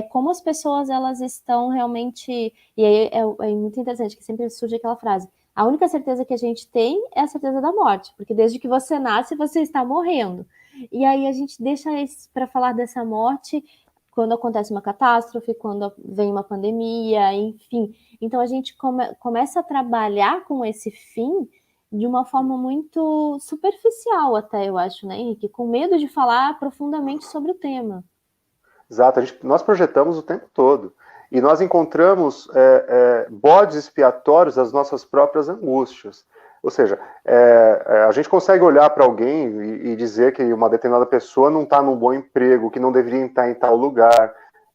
como as pessoas elas estão realmente, e aí é muito interessante que sempre surge aquela frase: a única certeza que a gente tem é a certeza da morte, porque desde que você nasce, você está morrendo. E aí a gente deixa para falar dessa morte quando acontece uma catástrofe, quando vem uma pandemia, enfim. Então a gente começa a trabalhar com esse fim de uma forma muito superficial até, eu acho, né, Henrique? Com medo de falar profundamente sobre o tema. Exato, nós projetamos o tempo todo. E nós encontramos bodes expiatórios das nossas próprias angústias. Ou seja, a gente consegue olhar para alguém e dizer que uma determinada pessoa não está num bom emprego, que não deveria estar em tal lugar,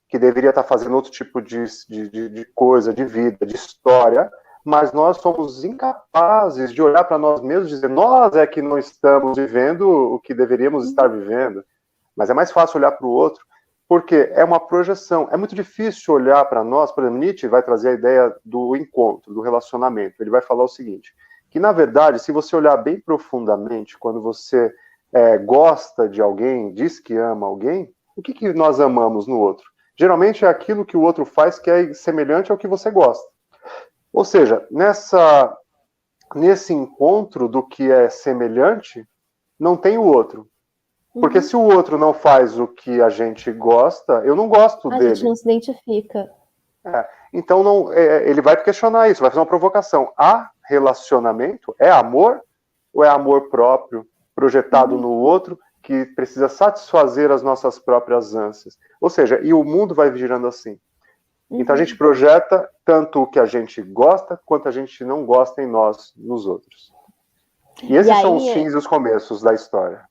que deveria estar fazendo outro tipo de coisa, de vida, de história, mas nós somos incapazes de olhar para nós mesmos e dizer: nós é que não estamos vivendo o que deveríamos estar vivendo. Mas é mais fácil olhar para o outro, porque é uma projeção. É muito difícil olhar para nós. Por exemplo, Nietzsche vai trazer a ideia do encontro, do relacionamento. Ele vai falar o seguinte, que na verdade, se você olhar bem profundamente, quando você gosta de alguém, diz que ama alguém, o que nós amamos no outro? Geralmente é aquilo que o outro faz que é semelhante ao que você gosta. Ou seja, nesse encontro do que é semelhante, não tem o outro. Porque se o outro não faz o que a gente gosta, eu não gosto dele. A gente não se identifica. Então ele vai questionar isso, vai fazer uma provocação. Há relacionamento? É amor? Ou é amor próprio, projetado no outro, que precisa satisfazer as nossas próprias ânsias? Ou seja, e o mundo vai girando assim. Então a gente projeta tanto o que a gente gosta, quanto a gente não gosta em nós, nos outros. E esses são os fins e os começos da história.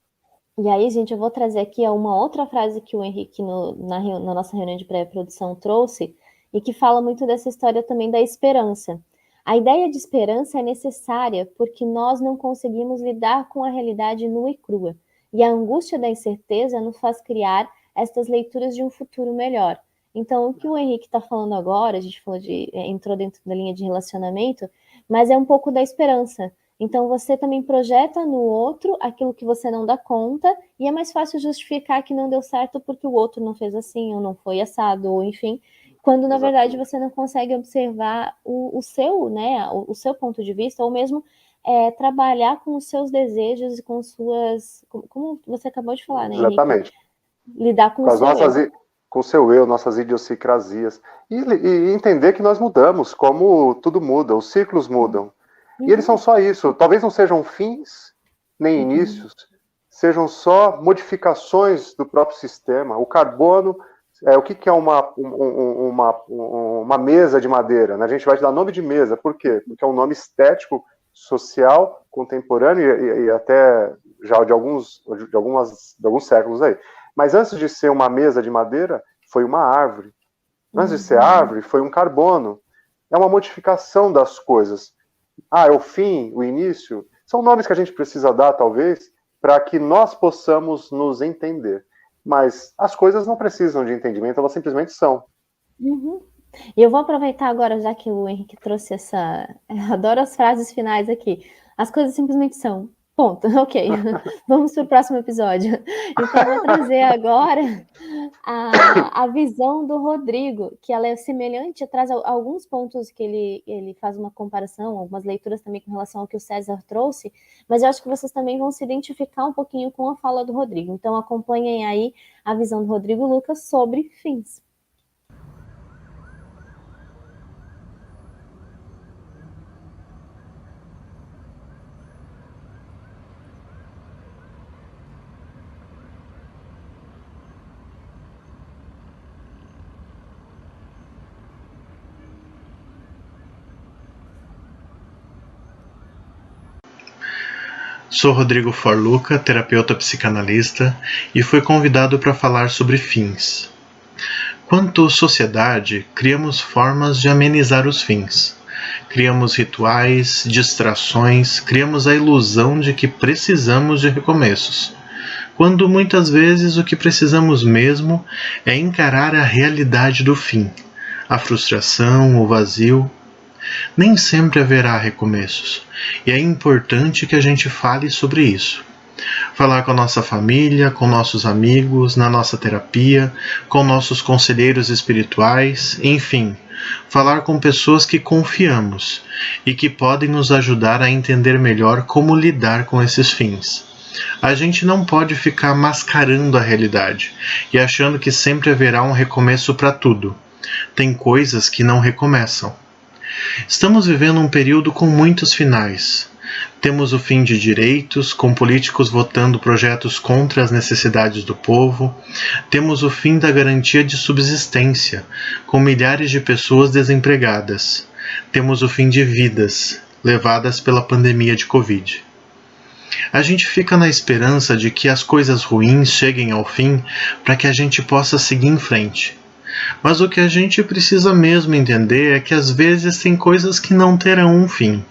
E aí, gente, eu vou trazer aqui uma outra frase que o Henrique, na nossa reunião de pré-produção, trouxe, e que fala muito dessa história também da esperança. A ideia de esperança é necessária porque nós não conseguimos lidar com a realidade nua e crua. E a angústia da incerteza nos faz criar estas leituras de um futuro melhor. Então, o que o Henrique está falando agora, a gente falou entrou dentro da linha de relacionamento, mas é um pouco da esperança. Então você também projeta no outro aquilo que você não dá conta, e é mais fácil justificar que não deu certo porque o outro não fez assim, ou não foi assado, ou enfim, quando na verdade você não consegue observar o seu, né, o seu ponto de vista, ou mesmo trabalhar com os seus desejos e com suas, como você acabou de falar, né, Henrique? Exatamente. Lidar com o seu eu. Com o seu eu, nossas idiosincrasias. E entender que nós mudamos, como tudo muda, os ciclos mudam. E eles são só isso. Talvez não sejam fins, nem inícios, sejam só modificações do próprio sistema. O carbono, o que é uma mesa de madeira? Né? A gente vai te dar nome de mesa. Por quê? Porque é um nome estético, social, contemporâneo e até já de alguns séculos aí. Mas antes de ser uma mesa de madeira, foi uma árvore. Antes de ser árvore, foi um carbono. É uma modificação das coisas. É o fim, o início. São nomes que a gente precisa dar, talvez, para que nós possamos nos entender. Mas as coisas não precisam de entendimento, elas simplesmente são. E eu vou aproveitar agora, já que o Henrique trouxe essa... Eu adoro as frases finais aqui. As coisas simplesmente são. Ponto. Ok. Vamos para o próximo episódio. Então, eu vou trazer agora a visão do Rodrigo, que ela é semelhante, traz alguns pontos que ele faz uma comparação, algumas leituras também com relação ao que o César trouxe, mas eu acho que vocês também vão se identificar um pouquinho com a fala do Rodrigo. Então, acompanhem aí a visão do Rodrigo Lucas sobre fins. Sou Rodrigo Forluca, terapeuta psicanalista, e fui convidado para falar sobre fins. Quanto sociedade, criamos formas de amenizar os fins. Criamos rituais, distrações, criamos a ilusão de que precisamos de recomeços, quando muitas vezes o que precisamos mesmo é encarar a realidade do fim, a frustração, o vazio. Nem sempre haverá recomeços, e é importante que a gente fale sobre isso. Falar com a nossa família, com nossos amigos, na nossa terapia, com nossos conselheiros espirituais, enfim, falar com pessoas que confiamos e que podem nos ajudar a entender melhor como lidar com esses fins. A gente não pode ficar mascarando a realidade e achando que sempre haverá um recomeço para tudo. Tem coisas que não recomeçam. Estamos vivendo um período com muitos finais. Temos o fim de direitos, com políticos votando projetos contra as necessidades do povo. Temos o fim da garantia de subsistência, com milhares de pessoas desempregadas. Temos o fim de vidas, levadas pela pandemia de Covid. A gente fica na esperança de que as coisas ruins cheguem ao fim para que a gente possa seguir em frente. Mas o que a gente precisa mesmo entender é que às vezes tem coisas que não terão um fim,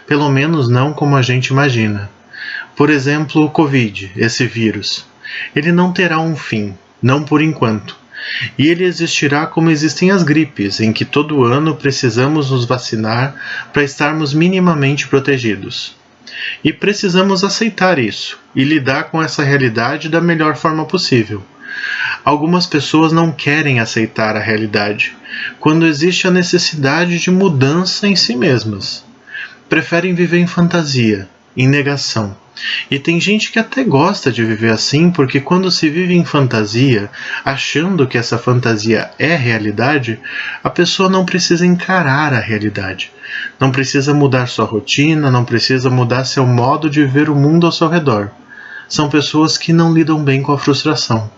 pelo menos não como a gente imagina. Por exemplo, o Covid, esse vírus. Ele não terá um fim, não por enquanto. E ele existirá como existem as gripes, em que todo ano precisamos nos vacinar para estarmos minimamente protegidos. E precisamos aceitar isso e lidar com essa realidade da melhor forma possível. Algumas pessoas não querem aceitar a realidade, quando existe a necessidade de mudança em si mesmas. Preferem viver em fantasia, em negação. E tem gente que até gosta de viver assim, porque quando se vive em fantasia, achando que essa fantasia é realidade, a pessoa não precisa encarar a realidade. Não precisa mudar sua rotina, não precisa mudar seu modo de ver o mundo ao seu redor. São pessoas que não lidam bem com a frustração.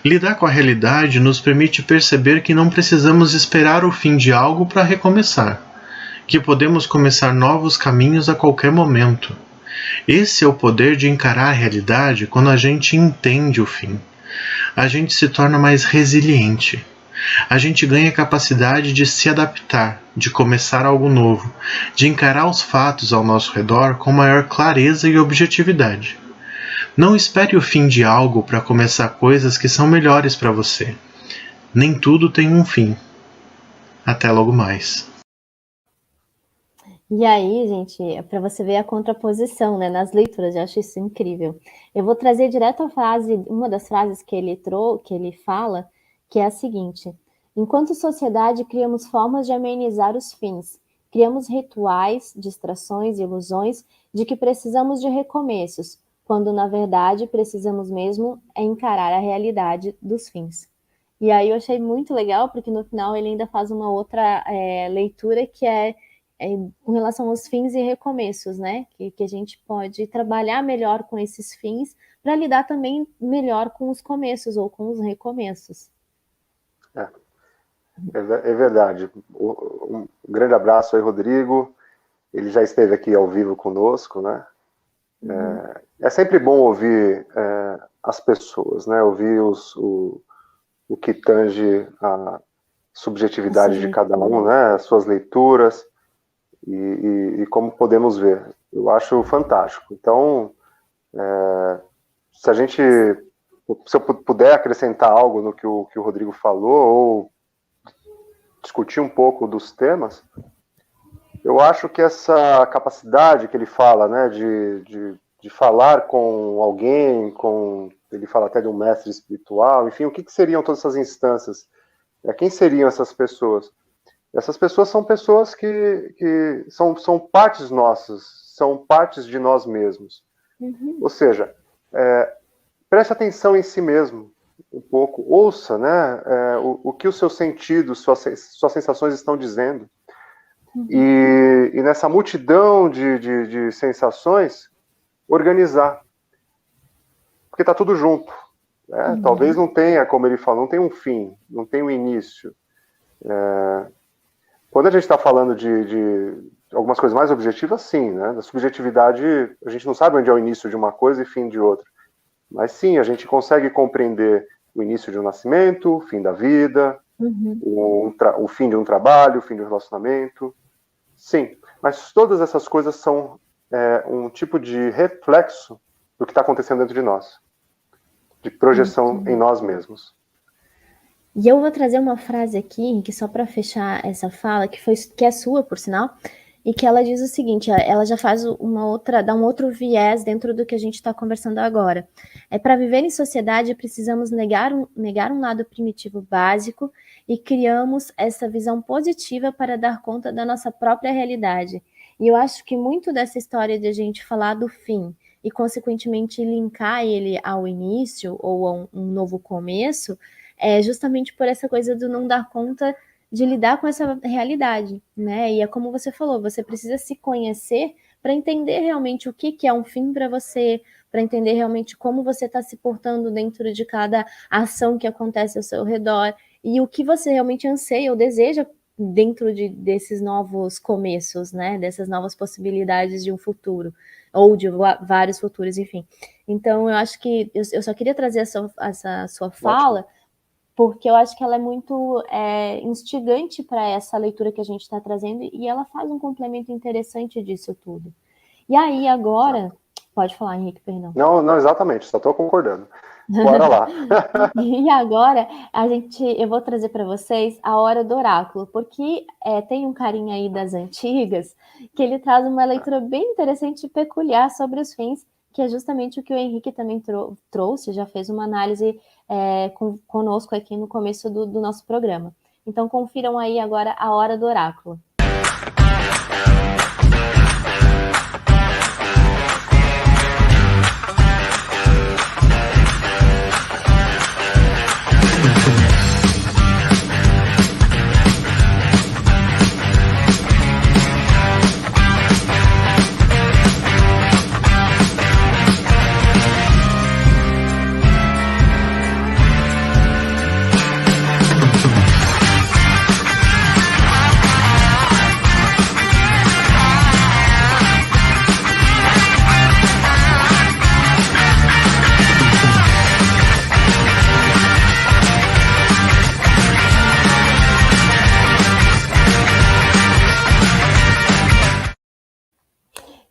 Lidar com a realidade nos permite perceber que não precisamos esperar o fim de algo para recomeçar, que podemos começar novos caminhos a qualquer momento. Esse é o poder de encarar a realidade quando a gente entende o fim. A gente se torna mais resiliente. A gente ganha a capacidade de se adaptar, de começar algo novo, de encarar os fatos ao nosso redor com maior clareza e objetividade. Não espere o fim de algo para começar coisas que são melhores para você. Nem tudo tem um fim. Até logo mais. E aí, gente, para você ver a contraposição, né, nas leituras, eu acho isso incrível. Eu vou trazer direto a frase, uma das frases que ele fala, que é a seguinte: enquanto sociedade, criamos formas de amenizar os fins, criamos rituais, distrações, ilusões de que precisamos de recomeços, quando na verdade precisamos mesmo é encarar a realidade dos fins. E aí eu achei muito legal, porque no final ele ainda faz uma outra leitura que é com relação aos fins e recomeços, né? Que a gente pode trabalhar melhor com esses fins para lidar também melhor com os começos ou com os recomeços. É verdade. Um grande abraço aí, Rodrigo. Ele já esteve aqui ao vivo conosco, né? É sempre bom ouvir as pessoas, né? Ouvir o que tange a subjetividade de cada um, né? As suas leituras e como podemos ver. Eu acho fantástico. Então, se eu puder acrescentar algo no que o Rodrigo falou, ou discutir um pouco dos temas, eu acho que essa capacidade que ele fala, né, de falar com alguém, ele fala até de um mestre espiritual, enfim, o que seriam todas essas instâncias? Quem seriam essas pessoas? Essas pessoas são pessoas que são partes nossas, são partes de nós mesmos. Uhum. Ou seja, preste atenção em si mesmo um pouco, ouça, né, o que os seus sentidos, suas sensações estão dizendo. Uhum. E nessa multidão de sensações, organizar. Porque está tudo junto. Né? Uhum. Talvez não tenha, como ele falou, não tem um fim, não tem um início. Quando a gente está falando de algumas coisas mais objetivas, sim, né? Da subjetividade, a gente não sabe onde é o início de uma coisa e fim de outra. Mas sim, a gente consegue compreender o início de um nascimento, o fim da vida, uhum. o fim de um trabalho, o fim de um relacionamento. Sim, mas todas essas coisas são um tipo de reflexo do que está acontecendo dentro de nós, de projeção em nós mesmos. E eu vou trazer uma frase aqui, que só para fechar essa fala, que é sua, por sinal, e que ela diz o seguinte, ela já faz dá um outro viés dentro do que a gente está conversando agora. Para viver em sociedade, precisamos negar um lado primitivo básico e criamos essa visão positiva para dar conta da nossa própria realidade. E eu acho que muito dessa história de a gente falar do fim e, consequentemente, linkar ele ao início ou a um novo começo, é justamente por essa coisa do não dar conta de lidar com essa realidade, né? E é como você falou, você precisa se conhecer para entender realmente o que é um fim para você, para entender realmente como você está se portando dentro de cada ação que acontece ao seu redor e o que você realmente anseia ou deseja dentro desses novos começos, né? Dessas novas possibilidades de um futuro ou de vários futuros, enfim. Então, eu acho que eu só queria trazer essa sua fala, porque eu acho que ela é muito instigante para essa leitura que a gente está trazendo e ela faz um complemento interessante disso tudo. E aí, agora... Pode falar, Henrique, perdão. Não, exatamente, só estou concordando. Bora lá. E agora, eu vou trazer para vocês a Hora do Oráculo, porque tem um carinha aí das antigas que ele traz uma leitura bem interessante e peculiar sobre os fins, que é justamente o que o Henrique também trouxe, já fez uma análise conosco aqui no começo do nosso programa. Então, confiram aí agora a Hora do Oráculo.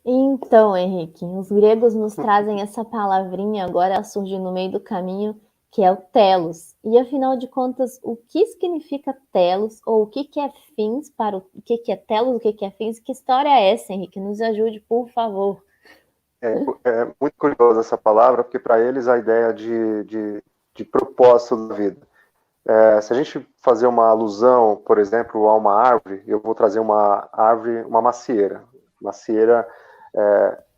Então, Henrique, os gregos nos trazem essa palavrinha, agora surgiu no meio do caminho, que é o telos. E afinal de contas, o que significa telos, ou o que é fins para o que é telos, o que é fins? Que história é essa, Henrique? Nos ajude, por favor. É muito curiosa essa palavra, porque para eles a ideia de propósito da vida. Se a gente fazer uma alusão, por exemplo, a uma árvore, eu vou trazer uma árvore, uma macieira. Macieira,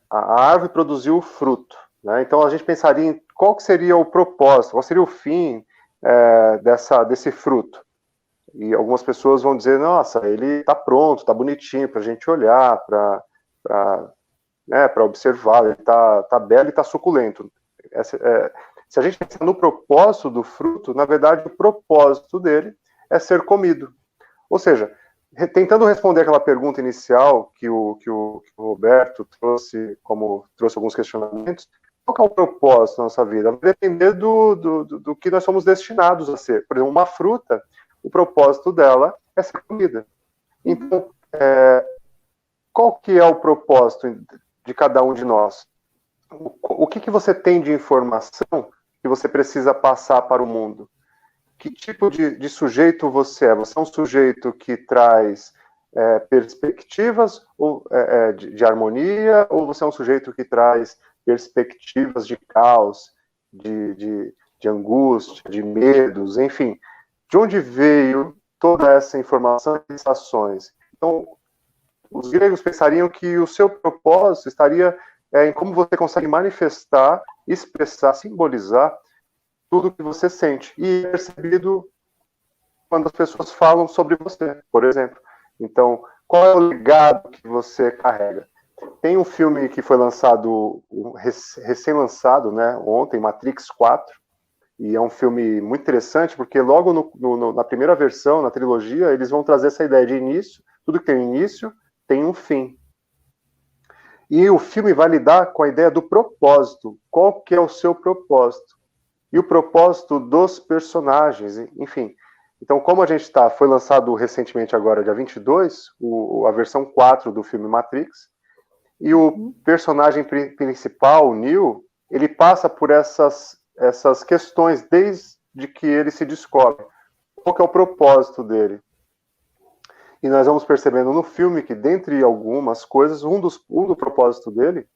a árvore produziu fruto, né? Então a gente pensaria em qual que seria o propósito, qual seria o fim desse fruto. E algumas pessoas vão dizer, nossa, ele está pronto, está bonitinho para a gente olhar, para observar, ele está belo e está suculento. Se a gente pensar no propósito do fruto, na verdade, o propósito dele é ser comido. Ou seja, tentando responder aquela pergunta inicial que o Roberto trouxe alguns questionamentos, qual que é o propósito da nossa vida? Vai depender do que nós somos destinados a ser. Por exemplo, uma fruta, o propósito dela é ser comida. Então, qual que é o propósito de cada um de nós? O que você tem de informação que você precisa passar para o mundo? Que tipo de sujeito você é? Você é um sujeito que traz perspectivas de harmonia, ou você é um sujeito que traz perspectivas de caos, de angústia, de medos, enfim? De onde veio toda essa informação e sensações? Então, os gregos pensariam que o seu propósito estaria em como você consegue manifestar, expressar, simbolizar tudo que você sente. E é percebido quando as pessoas falam sobre você, por exemplo. Então, qual é o legado que você carrega? Tem um filme que foi lançado, recém-lançado, né, ontem, Matrix 4, e é um filme muito interessante, porque logo na primeira versão, na trilogia, eles vão trazer essa ideia de início, tudo que tem início tem um fim. E o filme vai lidar com a ideia do propósito. Qual que é o seu propósito? E o propósito dos personagens, enfim. Então, como a gente foi lançado recentemente agora, dia 22, a versão 4 do filme Matrix, e o personagem principal, o Neo, ele passa por essas questões desde que ele se descobre. Qual que é o propósito dele? E nós vamos percebendo no filme que, dentre algumas coisas, um do propósito dele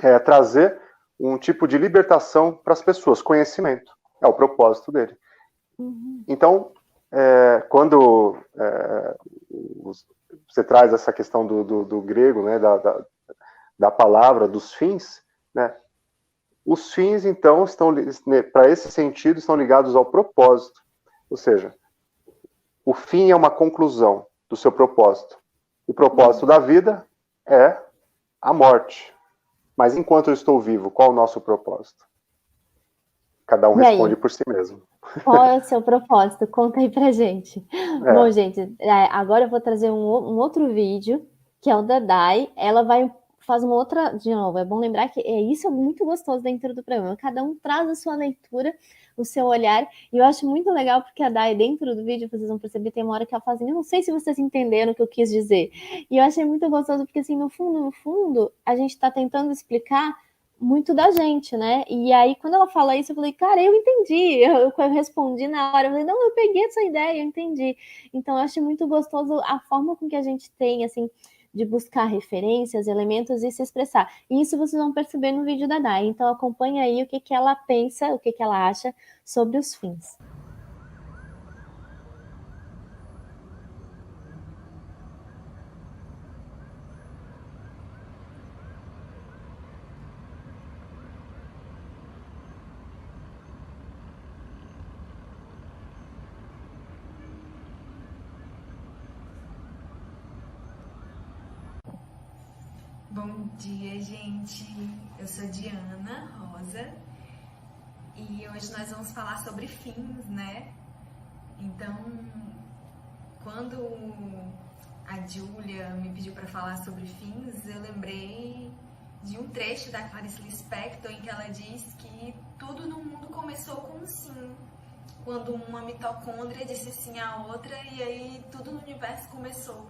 é trazer um tipo de libertação para as pessoas, conhecimento. É o propósito dele. Então, quando você traz essa questão do grego, né, da palavra, dos fins, né, os fins, então, para esse sentido, estão ligados ao propósito. Ou seja, o fim é uma conclusão do seu propósito. O propósito da vida é a morte. Mas enquanto eu estou vivo, qual o nosso propósito? Cada um responde por si mesmo. Qual é o seu propósito? Conta aí pra gente. Bom, gente, agora eu vou trazer um outro vídeo, que é o da Dai. Ela faz uma outra, de novo, é bom lembrar que isso é muito gostoso dentro do programa. Cada um traz a sua leitura, o seu olhar, e eu acho muito legal porque a Dai, dentro do vídeo, vocês vão perceber, tem uma hora que ela fala assim, eu não sei se vocês entenderam o que eu quis dizer. E eu achei muito gostoso porque, assim, no fundo, a gente tá tentando explicar muito da gente, né? E aí, quando ela fala isso, eu falei, cara, eu entendi. Eu respondi na hora, eu falei, não, eu peguei essa ideia, eu entendi. Então, eu acho muito gostoso a forma com que a gente tem, assim, de buscar referências, elementos e se expressar. E isso vocês vão perceber no vídeo da Dai. Então, acompanha aí o que ela pensa, o que ela acha sobre os fins. Bom dia, gente. Eu sou Diana Rosa e hoje nós vamos falar sobre fins, né? Então, quando a Júlia me pediu para falar sobre fins, eu lembrei de um trecho da Clarice Lispector em que ela diz que tudo no mundo começou com um sim. Quando uma mitocôndria disse sim à outra e aí tudo no universo começou.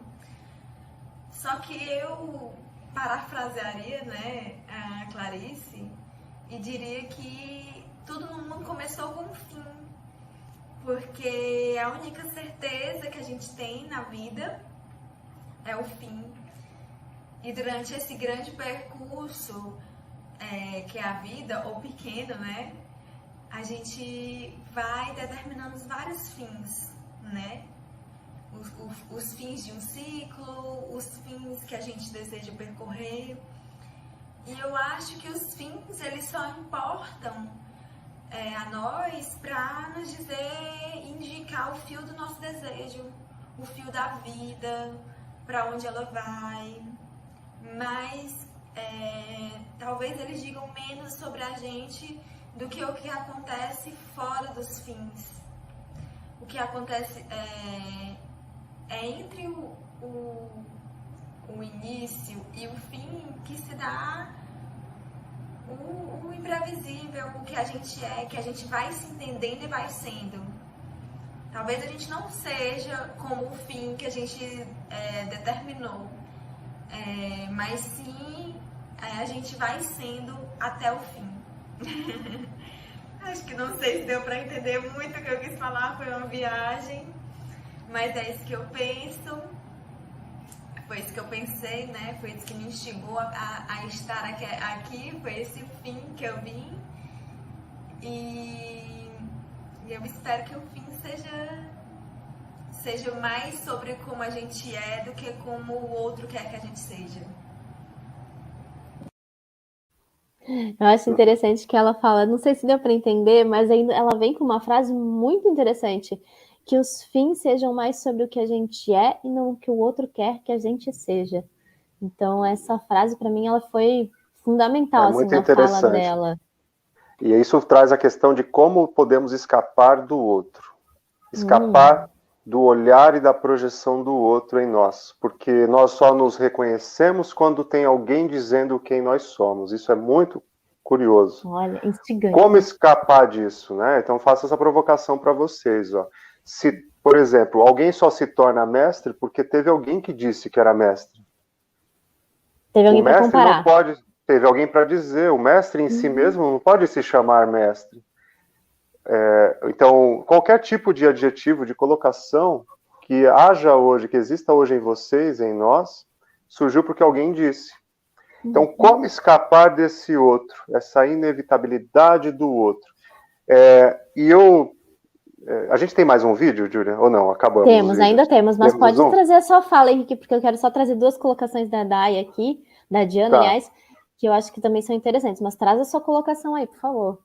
Só que eu parafrasearia, né, a Clarice e diria que tudo no mundo começou com um fim. Porque a única certeza que a gente tem na vida é o fim. E durante esse grande percurso que é a vida, ou pequeno, né? A gente vai determinando vários fins, né? Os fins de um ciclo, os fins que a gente deseja percorrer. E eu acho que os fins, eles só importam a nós para nos dizer, indicar o fio do nosso desejo, o fio da vida, para onde ela vai. Mas talvez eles digam menos sobre a gente do que o que acontece fora dos fins. O que acontece entre o início e o fim que se dá o imprevisível, o que a gente é, que a gente vai se entendendo e vai sendo. Talvez a gente não seja como o fim que a gente determinou, mas sim a gente vai sendo até o fim. Acho que não sei se deu para entender muito o que eu quis falar, foi uma viagem, mas é isso que eu penso, foi isso que eu pensei, né? Foi isso que me instigou a estar aqui, foi esse fim que eu vim, e eu espero que o fim seja mais sobre como a gente é do que como o outro quer que a gente seja. Eu acho interessante que ela fala, não sei se deu para entender, mas ainda ela vem com uma frase muito interessante, que os fins sejam mais sobre o que a gente é e não o que o outro quer que a gente seja. Então essa frase para mim ela foi fundamental assim, na fala dela. E isso traz a questão de como podemos escapar do outro, escapar do olhar e da projeção do outro em nós, porque nós só nos reconhecemos quando tem alguém dizendo quem nós somos. Isso é muito curioso. Olha, instigante. Como escapar disso, né? Então faço essa provocação para vocês, ó. Se, por exemplo, alguém só se torna mestre porque teve alguém que disse que era mestre. Teve alguém para comparar. Não pode, teve alguém para dizer. O mestre em si mesmo não pode se chamar mestre. Então, qualquer tipo de adjetivo, de colocação que haja hoje, que exista hoje em vocês, em nós, surgiu porque alguém disse. Então, como escapar desse outro, essa inevitabilidade do outro? A gente tem mais um vídeo, Júlia? Ou não? Acabamos? Ainda temos, mas pode trazer a sua fala, Henrique, porque eu quero só trazer duas colocações da Dai aqui, da Diana, aliás, que eu acho que também são interessantes, mas traz a sua colocação aí, por favor.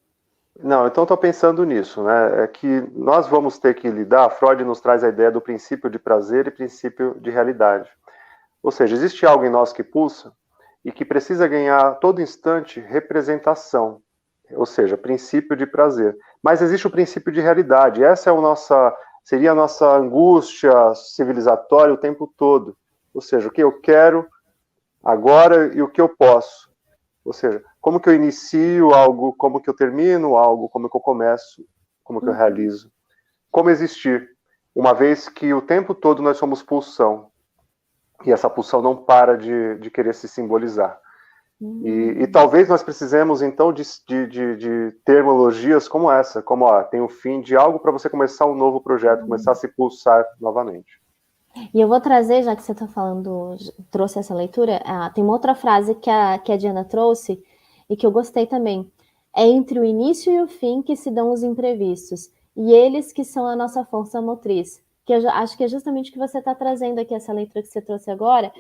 Não, então estou pensando nisso, né? É que nós vamos ter que lidar, Freud nos traz a ideia do princípio de prazer e princípio de realidade. Ou seja, existe algo em nós que pulsa e que precisa ganhar a todo instante representação, ou seja, princípio de prazer. Mas existe o princípio de realidade, essa seria a nossa angústia civilizatória o tempo todo. Ou seja, o que eu quero agora e o que eu posso. Ou seja, como que eu inicio algo, como que eu termino algo, como que eu começo, como que eu realizo. Como existir, uma vez que o tempo todo nós somos pulsão. E essa pulsão não para de querer se simbolizar. E talvez nós precisemos, então, de terminologias como essa, como tem o fim de algo para você começar um novo projeto, começar a se pulsar novamente. E eu vou trazer, já que você está trouxe essa leitura, tem uma outra frase que a Diana trouxe e que eu gostei também. É entre o início e o fim que se dão os imprevistos, e eles que são a nossa força motriz. Que eu acho que é justamente o que você está trazendo aqui, essa leitura que você trouxe agora,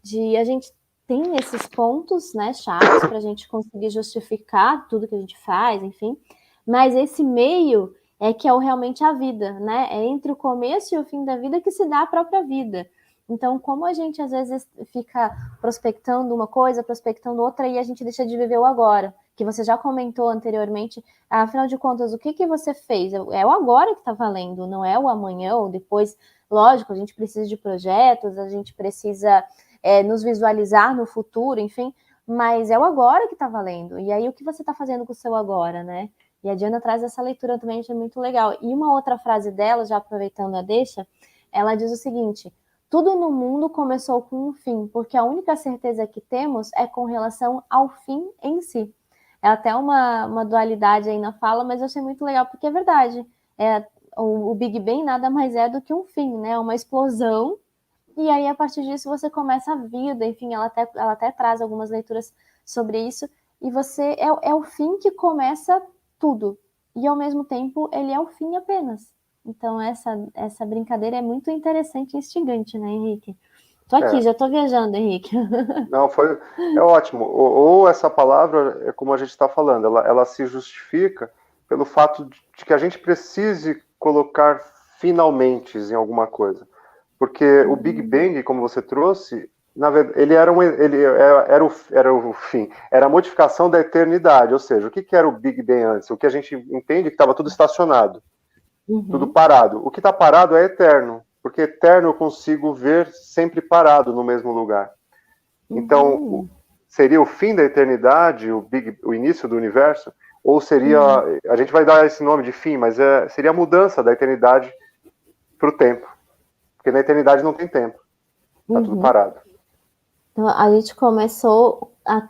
de a gente tem esses pontos, né, chaves para a gente conseguir justificar tudo que a gente faz, enfim, mas esse meio que é realmente a vida, né? É entre o começo e o fim da vida que se dá a própria vida. Então, como a gente às vezes fica prospectando uma coisa, prospectando outra, e a gente deixa de viver o agora, que você já comentou anteriormente, afinal de contas, o que você fez? É o agora que está valendo, não é o amanhã ou depois. Lógico, a gente precisa de projetos, a gente precisa nos visualizar no futuro, enfim, mas é o agora que está valendo. E aí, o que você está fazendo com o seu agora, né? E a Diana traz essa leitura também, que é muito legal. E uma outra frase dela, já aproveitando a deixa, ela diz o seguinte: tudo no mundo começou com um fim, porque a única certeza que temos é com relação ao fim em si. É até uma dualidade aí na fala, mas eu achei muito legal, porque é verdade. O Big Bang nada mais é do que um fim, né? Uma explosão, e aí a partir disso você começa a vida, enfim, ela até traz algumas leituras sobre isso, e você é o fim que começa tudo, e ao mesmo tempo ele é o fim apenas. Então essa brincadeira é muito interessante e instigante, né, Henrique? Tô aqui, já tô viajando, Henrique. Não, é ótimo. Ou essa palavra, é como a gente está falando, ela se justifica pelo fato de que a gente precise colocar finalmente em alguma coisa. Porque o Big Bang, como você trouxe, na verdade, ele era o fim, era a modificação da eternidade. Ou seja, o que era o Big Bang antes? O que a gente entende que estava tudo estacionado, tudo parado. O que está parado é eterno, porque eterno eu consigo ver sempre parado no mesmo lugar. Então, seria o fim da eternidade, o início do universo? Ou seria, a gente vai dar esse nome de fim, mas seria a mudança da eternidade para o tempo. Porque na eternidade não tem tempo. Está tudo parado. Então, a gente começou a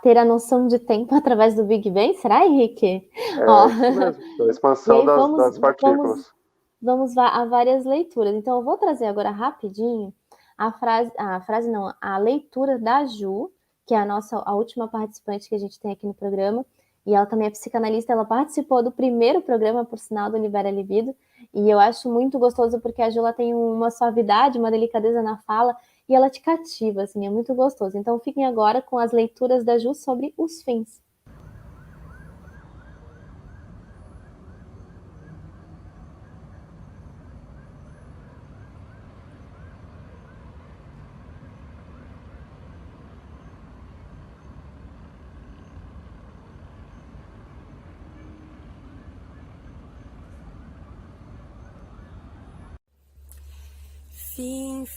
ter a noção de tempo através do Big Bang, será, Henrique? Isso mesmo, a expansão das partículas. Vamos a várias leituras. Então, eu vou trazer agora rapidinho a leitura da Ju, que é a última participante que a gente tem aqui no programa, e ela também é psicanalista, ela participou do primeiro programa, por sinal, do Libera Libido, e eu acho muito gostoso porque a Ju ela tem uma suavidade, uma delicadeza na fala, e ela te cativa, assim, é muito gostoso. Então, fiquem agora com as leituras da Ju sobre os fins.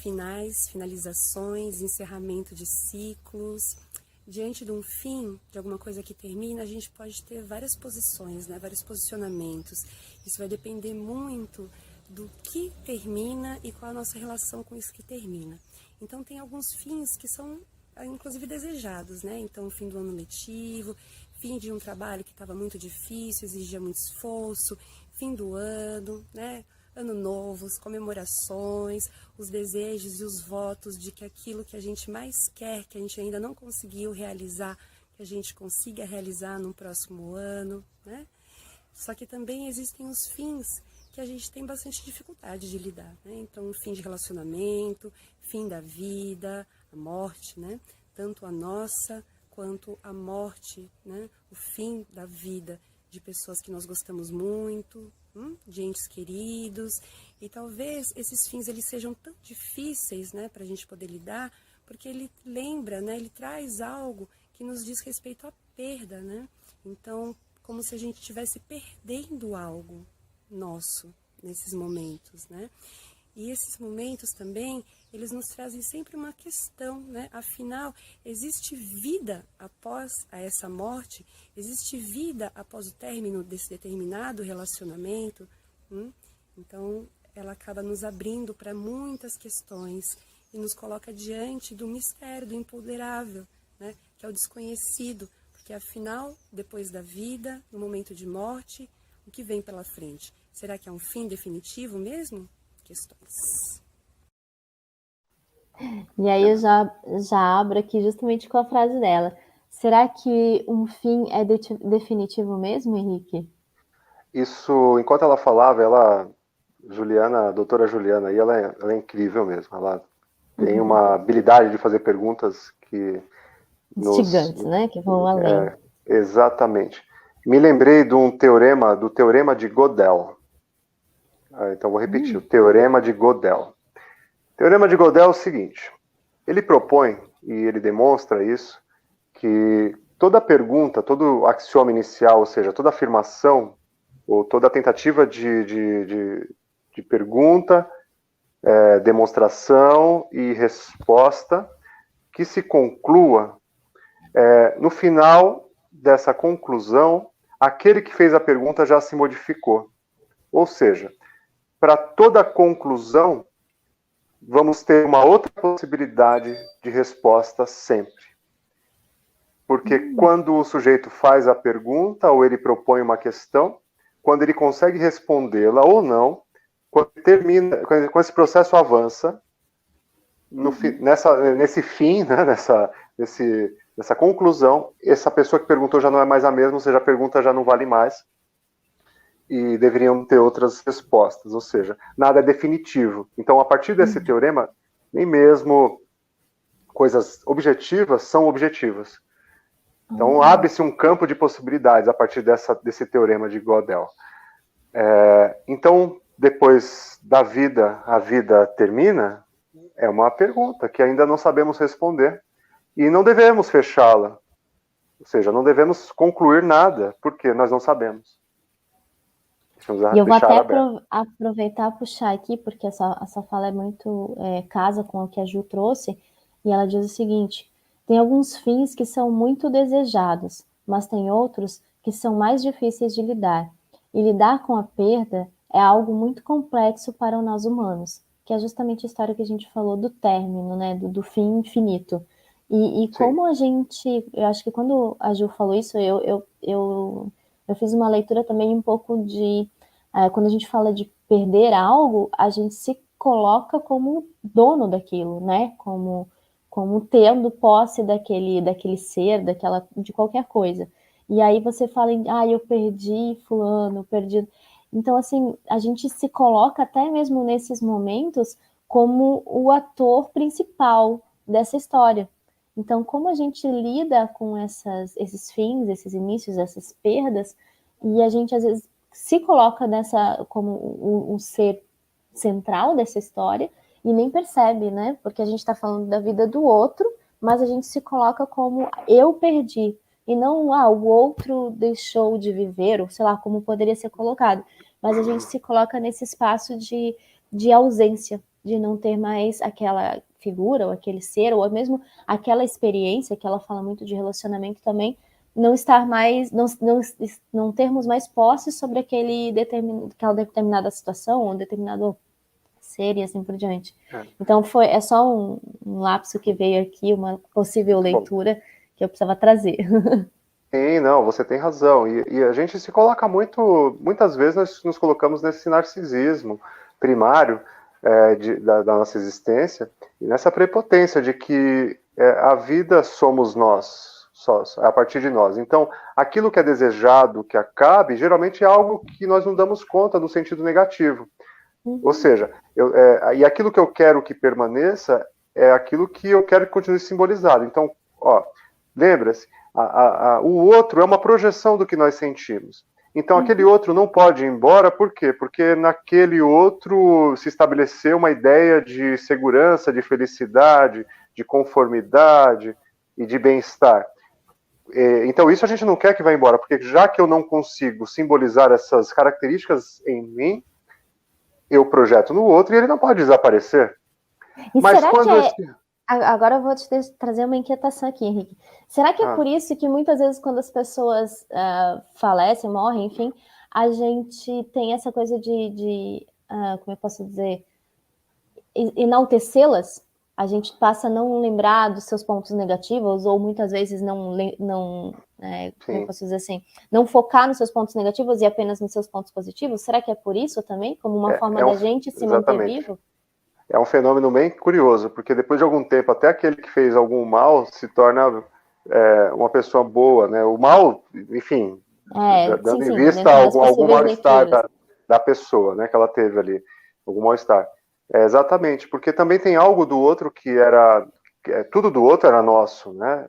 Finais, finalizações, encerramento de ciclos. Diante de um fim, de alguma coisa que termina, a gente pode ter várias posições, né? Vários posicionamentos. Isso vai depender muito do que termina e qual a nossa relação com isso que termina. Então, tem alguns fins que são, inclusive, desejados, né? Então, o fim do ano letivo, fim de um trabalho que estava muito difícil, exigia muito esforço, fim do ano, né? Ano novos, comemorações, os desejos e os votos de que aquilo que a gente mais quer, que a gente ainda não conseguiu realizar, que a gente consiga realizar no próximo ano, né? Só que também existem os fins que a gente tem bastante dificuldade de lidar, né? Então, fim de relacionamento, fim da vida, a morte, né? Tanto a nossa quanto a morte, né? O fim da vida de pessoas que nós gostamos muito, de entes queridos, e talvez esses fins eles sejam tão difíceis, né, para a gente poder lidar, porque ele lembra, né, ele traz algo que nos diz respeito à perda, né? Então, como se a gente estivesse perdendo algo nosso nesses momentos, né? E esses momentos também, eles nos trazem sempre uma questão, né? Afinal, existe vida após essa morte? Existe vida após o término desse determinado relacionamento? Então, ela acaba nos abrindo para muitas questões e nos coloca diante do mistério, do imponderável, né? Que é o desconhecido, porque afinal, depois da vida, no momento de morte, o que vem pela frente? Será que é um fim definitivo mesmo? Questões. E aí eu já abro aqui justamente com a frase dela. Será que um fim é definitivo mesmo, Henrique? Isso, enquanto ela falava, a doutora Juliana, aí ela é incrível mesmo. Ela tem uma habilidade de fazer perguntas que instigantes, né? Que vão além. Exatamente. Me lembrei do teorema de Gödel. Então vou repetir, o teorema de Gödel. O teorema de Gödel é o seguinte, ele propõe, e ele demonstra isso, que toda pergunta, todo axioma inicial, ou seja, toda afirmação, ou toda tentativa de pergunta, demonstração e resposta, que se conclua, no final dessa conclusão, aquele que fez a pergunta já se modificou. Ou seja, para toda conclusão, vamos ter uma outra possibilidade de resposta sempre. Porque quando o sujeito faz a pergunta ou ele propõe uma questão, quando ele consegue respondê-la ou não, quando termina, quando esse processo avança, nesse fim, né, nessa conclusão, essa pessoa que perguntou já não é mais a mesma, ou seja, a pergunta já não vale mais e deveriam ter outras respostas, ou seja, nada é definitivo. Então, a partir desse teorema, nem mesmo coisas objetivas são objetivas. Então, abre-se um campo de possibilidades a partir desse teorema de Gödel. Então, depois da vida, a vida termina? É uma pergunta que ainda não sabemos responder. E não devemos fechá-la. Ou seja, não devemos concluir nada, porque nós não sabemos. E eu vou até aproveitar e puxar aqui, porque essa fala é muito casa com o que a Ju trouxe, e ela diz o seguinte: tem alguns fins que são muito desejados, mas tem outros que são mais difíceis de lidar. E lidar com a perda é algo muito complexo para nós humanos, que é justamente a história que a gente falou do término, né, do fim infinito. E como a gente, eu acho que quando a Ju falou isso, eu fiz uma leitura também um pouco de, quando a gente fala de perder algo, a gente se coloca como dono daquilo, né, como tendo posse daquele ser, de qualquer coisa. E aí você fala, eu perdi fulano, perdi... Então, assim, a gente se coloca até mesmo nesses momentos como o ator principal dessa história. Então, como a gente lida com esses fins, esses inícios, essas perdas, e a gente, às vezes, se coloca como um ser central dessa história e nem percebe, né? Porque a gente está falando da vida do outro, mas a gente se coloca como eu perdi, e não, o outro deixou de viver, ou sei lá, como poderia ser colocado. Mas a gente se coloca nesse espaço de ausência, de não ter mais aquela figura, ou aquele ser, ou mesmo aquela experiência, que ela fala muito de relacionamento também, não estar mais, não termos mais posse sobre aquela determinada situação, ou um determinado ser e assim por diante. Então é só um lapso que veio aqui, uma possível leitura que eu precisava trazer. Sim, não, você tem razão. E a gente se coloca muitas vezes nós nos colocamos nesse narcisismo primário da nossa existência, e nessa prepotência de que a vida somos nós, só, a partir de nós. Então, aquilo que é desejado que acabe, geralmente é algo que nós não damos conta no sentido negativo. Ou seja, e aquilo que eu quero que permaneça é aquilo que eu quero que continue simbolizado. Então, lembra-se, o outro é uma projeção do que nós sentimos. Então, aquele outro não pode ir embora, por quê? Porque naquele outro se estabeleceu uma ideia de segurança, de felicidade, de conformidade e de bem-estar. Então, isso a gente não quer que vá embora, porque já que eu não consigo simbolizar essas características em mim, eu projeto no outro e ele não pode desaparecer. E mas será que Agora eu vou te trazer uma inquietação aqui, Henrique. Será que é por isso que muitas vezes quando as pessoas falecem, morrem, enfim, a gente tem essa coisa de como eu posso dizer, enaltecê-las? A gente passa a não lembrar dos seus pontos negativos, ou muitas vezes não como eu posso dizer assim, não focar nos seus pontos negativos e apenas nos seus pontos positivos? Será que é por isso também? Como uma forma da gente se manter vivo? É um fenômeno bem curioso, porque depois de algum tempo, até aquele que fez algum mal se torna uma pessoa boa, né? O mal, enfim, dando em vista algum mal-estar da pessoa, né, que ela teve ali, algum mal-estar. Exatamente, porque também tem algo do outro tudo do outro era nosso, né?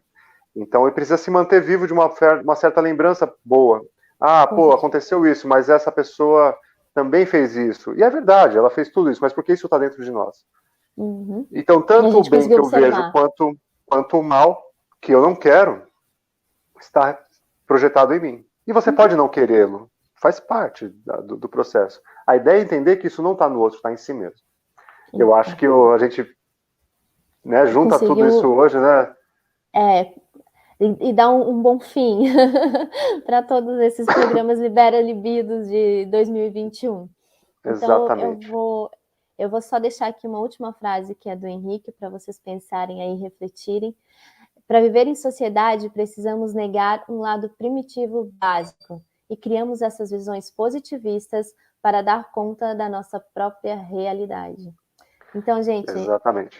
Então ele precisa se manter vivo de uma certa lembrança boa. Aconteceu isso, mas essa pessoa também fez isso. E é verdade, ela fez tudo isso, mas por que isso está dentro de nós? Então, tanto o bem que eu vejo quanto o mal que eu não quero está projetado em mim. E você pode não querê-lo, faz parte do processo. A ideia é entender que isso não está no outro, está em si mesmo. Eu acho que a gente junta tudo isso hoje, né? E dá um bom fim para todos esses programas Libera Libidos de 2021. Exatamente. Então, eu vou só deixar aqui uma última frase, que é do Henrique, para vocês pensarem aí, refletirem. Para viver em sociedade, precisamos negar um lado primitivo básico e criamos essas visões positivistas para dar conta da nossa própria realidade. Então, gente, Exatamente.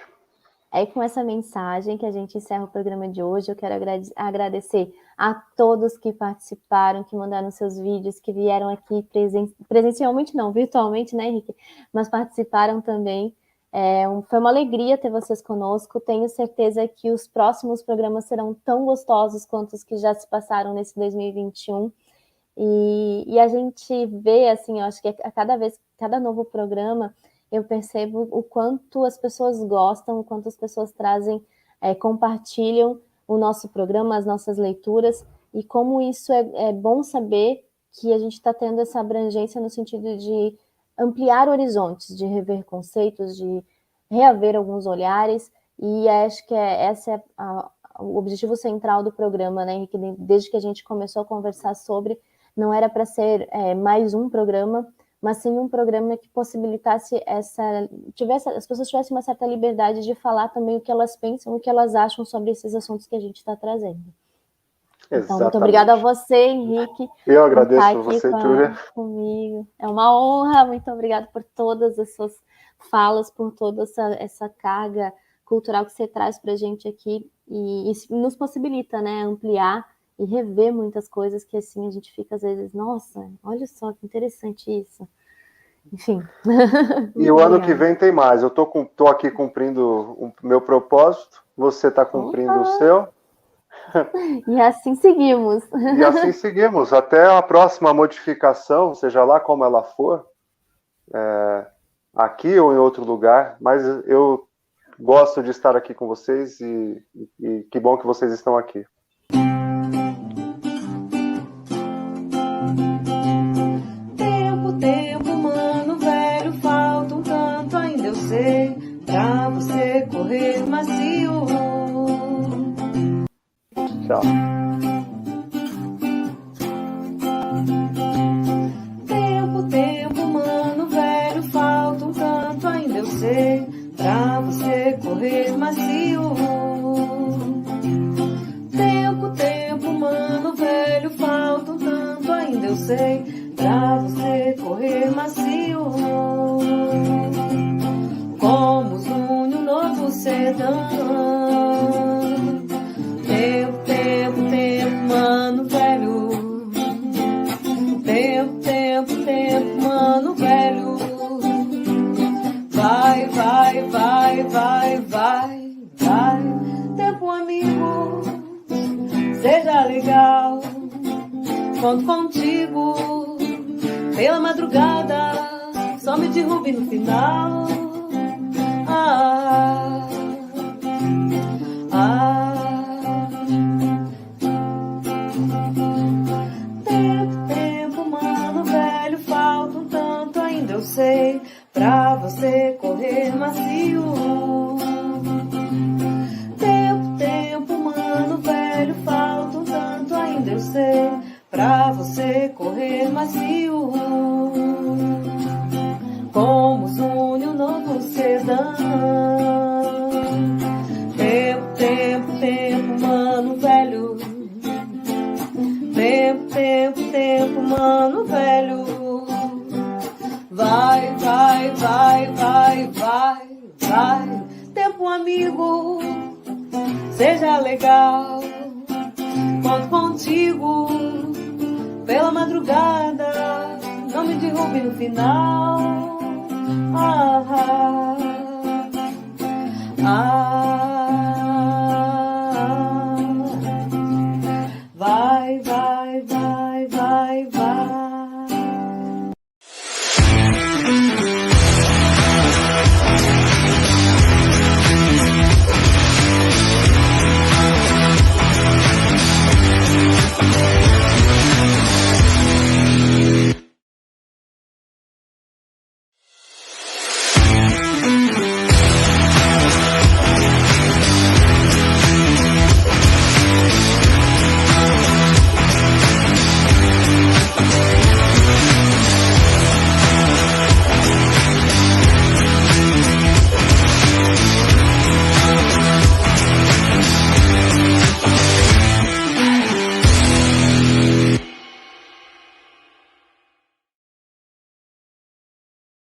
é com essa mensagem que a gente encerra o programa de hoje. Eu quero agradecer a todos que participaram, que mandaram seus vídeos, que vieram aqui presencialmente, não, virtualmente, né, Henrique? Mas participaram também. Foi uma alegria ter vocês conosco. Tenho certeza que os próximos programas serão tão gostosos quanto os que já se passaram nesse 2021. E a gente vê, assim, eu acho que a cada novo programa, eu percebo o quanto as pessoas gostam, o quanto as pessoas trazem, compartilham o nosso programa, as nossas leituras, e como isso é bom saber que a gente está tendo essa abrangência no sentido de ampliar horizontes, de rever conceitos, de reaver alguns olhares, e acho que esse é o objetivo central do programa, né, Henrique? Desde que a gente começou a conversar sobre, não era para ser mais um programa, mas sim um programa que possibilitasse as pessoas tivessem uma certa liberdade de falar também o que elas pensam, o que elas acham sobre esses assuntos que a gente está trazendo. Então, muito obrigada a você, Henrique. Eu agradeço você, Júlia. Comigo. É uma honra, muito obrigada por todas as suas falas, por toda essa carga cultural que você traz para a gente aqui e nos possibilita, né, ampliar e rever muitas coisas que assim a gente fica às vezes, nossa, olha só que interessante isso. Enfim. E o ano que vem tem mais. Eu tô aqui cumprindo o meu propósito, você está cumprindo o seu. E assim seguimos. E assim seguimos, até a próxima modificação, seja lá como ela for, aqui ou em outro lugar, mas eu gosto de estar aqui com vocês e que bom que vocês estão aqui. Tempo, mano, velho, falta um tanto, ainda eu sei, pra você correr macio. Tchau. Tempo, mano, velho, falta um tanto, ainda eu sei, pra você correr macio. Tempo, mano, velho, falta um tanto, ainda eu sei, pra você correr macio. Como une um novo sedã. Tempo, mano, velho. Tempo, mano, velho. Vai. Tempo, amigo, seja legal. Conto contigo pela madrugada, só me derrube no final. Tempo, mano, velho, falta um tanto, ainda eu sei, pra você correr macio. Tempo, mano, velho, falta um tanto, ainda eu sei, pra você correr macio. Como une um novo sedã. Tempo, mano, velho. Tempo, mano, velho. Vai. Tempo, amigo, seja legal. Conto contigo pela madrugada, não me derrube no final.